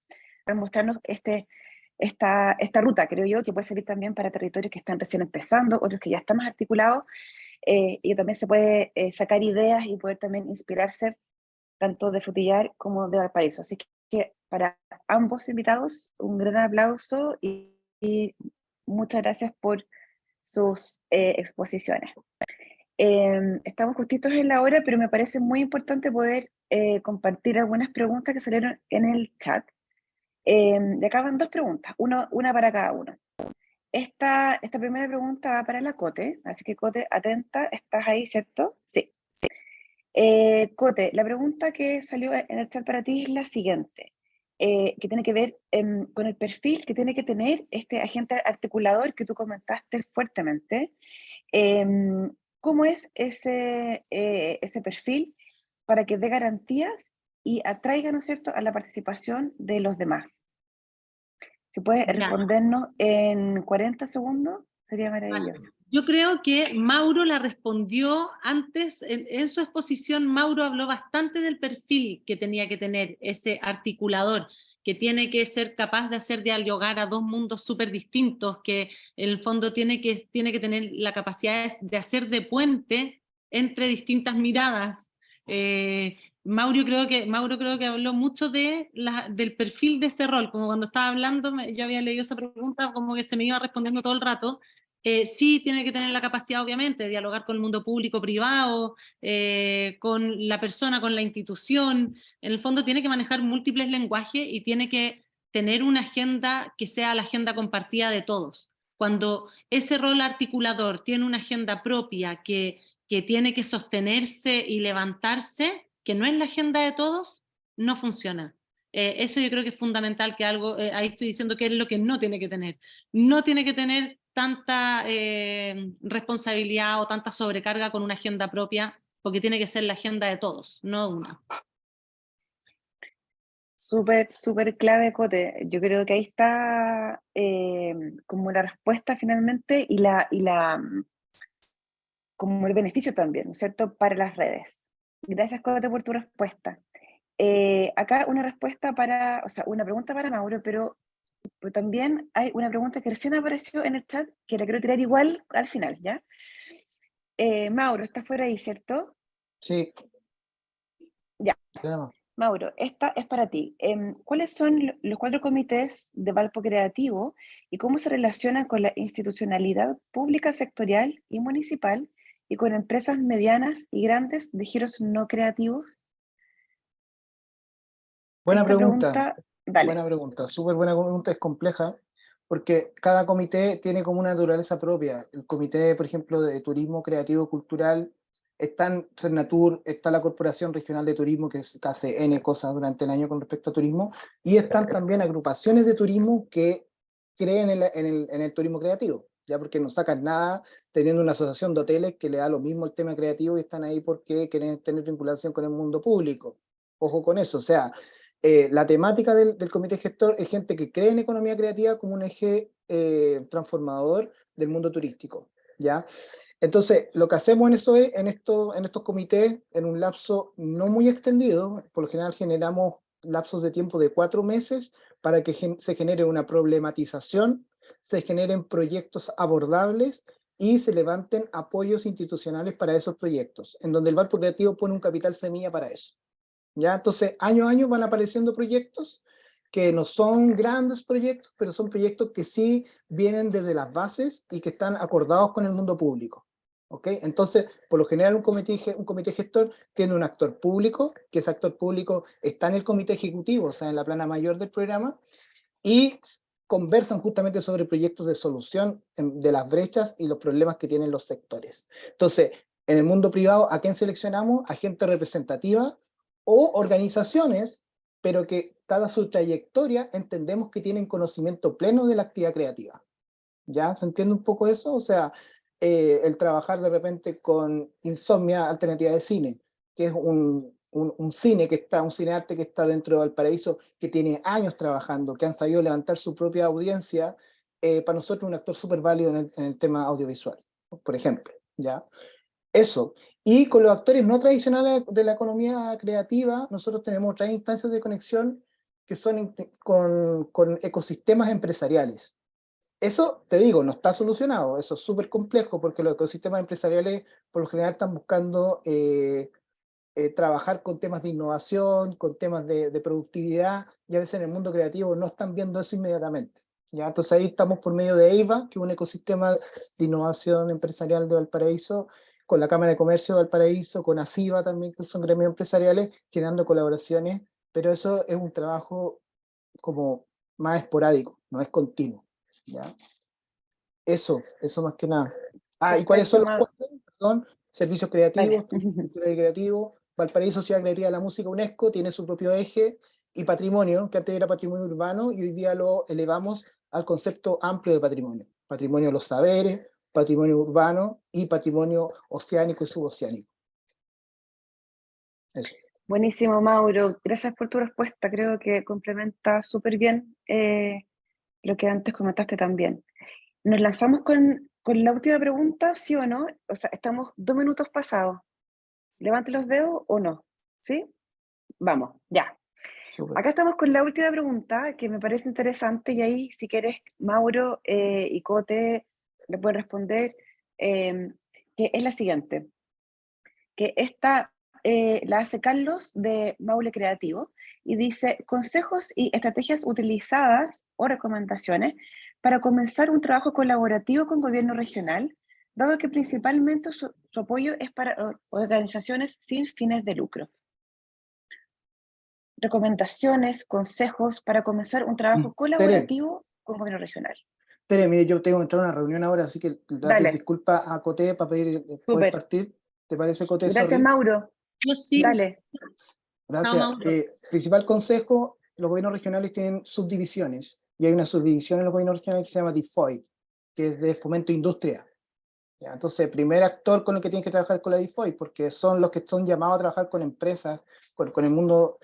para mostrarnos esta ruta, creo yo, que puede servir también para territorios que están recién empezando, otros que ya están más articulados, y también se puede sacar ideas y poder también inspirarse tanto de Frutillar como de Valparaíso. Así que para ambos invitados, un gran aplauso y muchas gracias por sus exposiciones. Estamos justitos en la hora, pero me parece muy importante poder compartir algunas preguntas que salieron en el chat. Y acá van dos preguntas, una para cada uno. Esta primera pregunta va para la Cote, así que Cote, atenta, ¿estás ahí, cierto? Sí. Cote, la pregunta que salió en el chat para ti es la siguiente, que tiene que ver con el perfil que tiene que tener este agente articulador que tú comentaste fuertemente. ¿Cómo es ese perfil para que dé garantías y atraiga, ¿no es cierto?, a la participación de los demás? Si puedes respondernos en 40 segundos, Sería maravilloso. Yo creo que Mauro la respondió antes, en su exposición Mauro habló bastante del perfil que tenía que tener ese articulador, que tiene que ser capaz de hacer dialogar a dos mundos súper distintos, que en el fondo tiene que tener la capacidad de hacer de puente entre distintas miradas. Mauro creo que habló mucho del perfil de ese rol, como cuando estaba hablando, yo había leído esa pregunta, como que se me iba respondiendo todo el rato. Sí tiene que tener la capacidad, obviamente, de dialogar con el mundo público-privado, con la persona, con la institución. En el fondo tiene que manejar múltiples lenguajes y tiene que tener una agenda que sea la agenda compartida de todos. Cuando ese rol articulador tiene una agenda propia que tiene que sostenerse y levantarse, que no es la agenda de todos, no funciona. Eso yo creo que es fundamental, que algo, ahí estoy diciendo que es lo que no tiene que tener. No tiene que tener tanta responsabilidad o tanta sobrecarga con una agenda propia, porque tiene que ser la agenda de todos, no una. Súper, súper clave, Cote. Yo creo que ahí está como la respuesta finalmente y como el beneficio también, ¿no es cierto?, para las redes. Gracias, Cote, por tu respuesta. Acá una respuesta una pregunta para Mauro, pero también hay una pregunta que recién apareció en el chat, que la quiero tirar igual al final, ¿ya? Mauro, estás por ahí, ¿cierto? Sí. Ya. Claro. Mauro, esta es para ti. ¿Cuáles son los 4 comités de Valpo Creativo y cómo se relacionan con la institucionalidad pública, sectorial y municipal y con empresas medianas y grandes de giros no creativos? Buena Esta pregunta. Dale. Buena pregunta, súper buena pregunta, es compleja, porque cada comité tiene como una naturaleza propia. El comité, por ejemplo, de turismo creativo cultural, está en Cernatur, está la Corporación Regional de Turismo, que hace N cosas durante el año con respecto a turismo, y están también agrupaciones de turismo que creen en el turismo creativo, ya porque no sacan nada teniendo una asociación de hoteles que le da lo mismo el tema creativo y están ahí porque quieren tener vinculación con el mundo público. Ojo con eso, o sea, la temática del comité gestor es gente que cree en economía creativa como un eje transformador del mundo turístico, ¿ya? Entonces, lo que hacemos en estos comités, en un lapso no muy extendido, por lo general generamos lapsos de tiempo de 4 meses para que se genere una problematización, se generen proyectos abordables y se levanten apoyos institucionales para esos proyectos, en donde el Valpo Creativo pone un capital semilla para eso. ¿Ya? Entonces, año a año van apareciendo proyectos que no son grandes proyectos, pero son proyectos que sí vienen desde las bases y que están acordados con el mundo público. ¿Ok? Entonces, por lo general, un comité gestor tiene un actor público, que ese actor público está en el comité ejecutivo, o sea, en la plana mayor del programa, y conversan justamente sobre proyectos de solución de las brechas y los problemas que tienen los sectores. Entonces, en el mundo privado, ¿a quién seleccionamos? A gente representativa, o organizaciones, pero que dada su trayectoria entendemos que tienen conocimiento pleno de la actividad creativa. ¿Ya? ¿Se entiende un poco eso? O sea, el trabajar de repente con Insomnia Alternativa de Cine, que es un cinearte que está dentro de Valparaíso, que tiene años trabajando, que han sabido levantar su propia audiencia, para nosotros un actor súper válido en el tema audiovisual, por ejemplo, ¿ya? Eso. Y con los actores no tradicionales de la economía creativa, nosotros tenemos otras instancias de conexión que son con ecosistemas empresariales. Eso, te digo, no está solucionado, eso es súper complejo porque los ecosistemas empresariales por lo general están buscando trabajar con temas de innovación, con temas de productividad, y a veces en el mundo creativo no están viendo eso inmediatamente. ¿Ya? Entonces ahí estamos por medio de EIVA, que es un ecosistema de innovación empresarial de Valparaíso, con la Cámara de Comercio de Valparaíso, con ASIVA también, que son gremios empresariales, generando colaboraciones, pero eso es un trabajo como más esporádico, no es continuo, ¿ya? Eso más que nada. ¿Y cuáles son los cuatro? Perdón, servicios creativos, cultura creativo, Valparaíso, Ciudad Creativa de la Música, UNESCO, tiene su propio eje, y patrimonio, que antes era patrimonio urbano, y hoy día lo elevamos al concepto amplio de patrimonio. Patrimonio de los saberes, patrimonio urbano y patrimonio oceánico y suboceánico. Eso. Buenísimo, Mauro. Gracias por tu respuesta. Creo que complementa súper bien lo que antes comentaste también. Nos lanzamos con con la última pregunta, ¿sí o no? O sea, estamos 2 minutos pasados. ¿Levante los dedos o no? ¿Sí? Vamos, ya. Súper. Acá estamos con la última pregunta, que me parece interesante, y ahí, si quieres, Mauro y Cote le pueden responder, que es la siguiente. Que esta la hace Carlos de Maule Creativo, y dice: consejos y estrategias utilizadas o recomendaciones para comenzar un trabajo colaborativo con gobierno regional, dado que principalmente su apoyo es para organizaciones sin fines de lucro. Recomendaciones, consejos para comenzar un trabajo colaborativo con gobierno regional. Tere, mire, yo tengo que entrar a una reunión ahora, así que Dale. disculpa a Coté para pedir poder Súper. partir. ¿Te parece, Coté? Gracias, Sorry. Mauro. Yo sí. Dale. Gracias. Mauro. Principal consejo: los gobiernos regionales tienen subdivisiones, y hay una subdivisión en los gobiernos regionales que se llama DIFOI, que es de Fomento Industria. ¿Ya? Entonces, primer actor con el que tienen que trabajar con la DIFOI, porque son los que son llamados a trabajar con empresas, con el mundo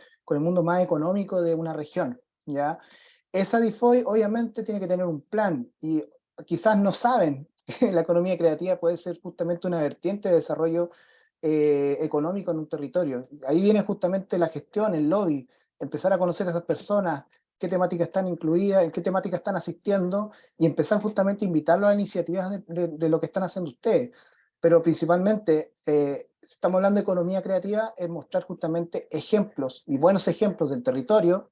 más económico de una región, ¿ya? Esa DIFOI obviamente tiene que tener un plan, y quizás no saben que la economía creativa puede ser justamente una vertiente de desarrollo económico en un territorio. Ahí viene justamente la gestión, el lobby, empezar a conocer a esas personas, qué temáticas están incluidas, en qué temáticas están asistiendo, y empezar justamente a invitarlos a iniciativas de lo que están haciendo ustedes. Pero principalmente, si estamos hablando de economía creativa, es mostrar justamente ejemplos, y buenos ejemplos del territorio.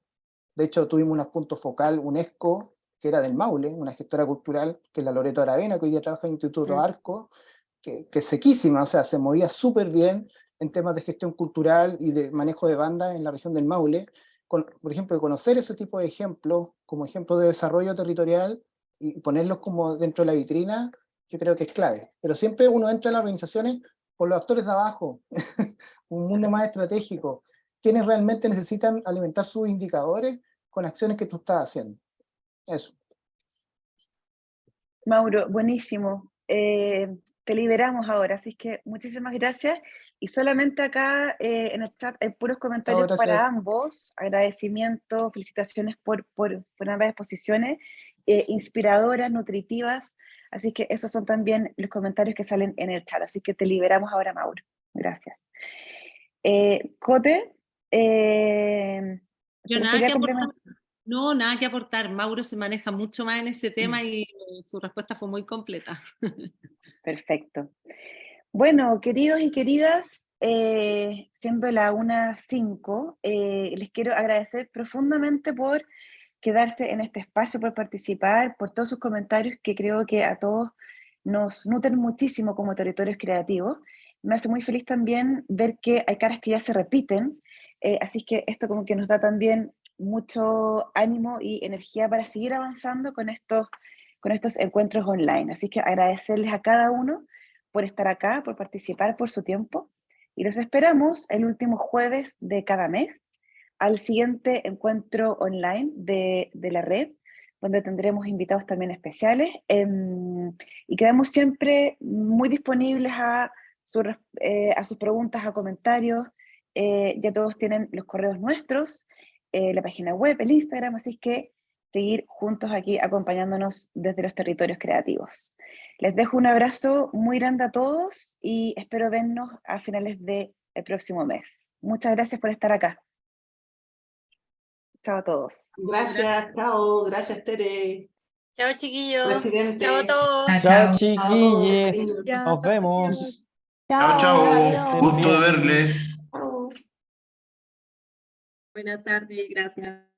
De hecho, tuvimos un punto focal, UNESCO, que era del Maule, una gestora cultural, que es la Loreto Aravena, que hoy día trabaja en el Instituto Arco, que es sequísima, o sea, se movía súper bien en temas de gestión cultural y de manejo de bandas en la región del Maule. Por ejemplo, conocer ese tipo de ejemplos como ejemplos de desarrollo territorial y ponerlos como dentro de la vitrina, yo creo que es clave. Pero siempre uno entra en las organizaciones por los actores de abajo, un mundo más estratégico, quienes realmente necesitan alimentar sus indicadores con acciones que tú estás haciendo. Eso. Mauro, buenísimo. Te liberamos ahora, así que muchísimas gracias. Y solamente acá en el chat hay puros comentarios para ambos. Agradecimiento, felicitaciones por ambas exposiciones, inspiradoras, nutritivas. Así que esos son también los comentarios que salen en el chat. Así que te liberamos ahora, Mauro. Gracias. Cote, Yo ¿te nada gustaría que aportar. complementar? No, nada que aportar. Mauro se maneja mucho más en ese tema y su respuesta fue muy completa. Perfecto. Bueno, queridos y queridas, siendo la 1:05, les quiero agradecer profundamente por quedarse en este espacio, por participar, por todos sus comentarios, que creo que a todos nos nutren muchísimo como territorios creativos. Me hace muy feliz también ver que hay caras que ya se repiten, así que esto como que nos da también mucho ánimo y energía para seguir avanzando con estos encuentros online. Así que agradecerles a cada uno por estar acá, por participar, por su tiempo, y los esperamos el último jueves de cada mes al siguiente encuentro online de la red, donde tendremos invitados también especiales, y quedamos siempre muy disponibles a sus preguntas, a comentarios. Ya todos tienen los correos nuestros, la página web, el Instagram, así que seguir juntos aquí acompañándonos desde los territorios creativos. Les dejo un abrazo muy grande a todos y espero vernos a finales del próximo mes. Muchas gracias por estar acá. Chao a todos. Gracias, chao, gracias Tere. Chao, chiquillos. Presidente. Chao a todos. Chao, chiquillos. Ya, Nos vemos. Chao, Chao. Gusto de Bien. verles. Chao. Buenas tardes, gracias.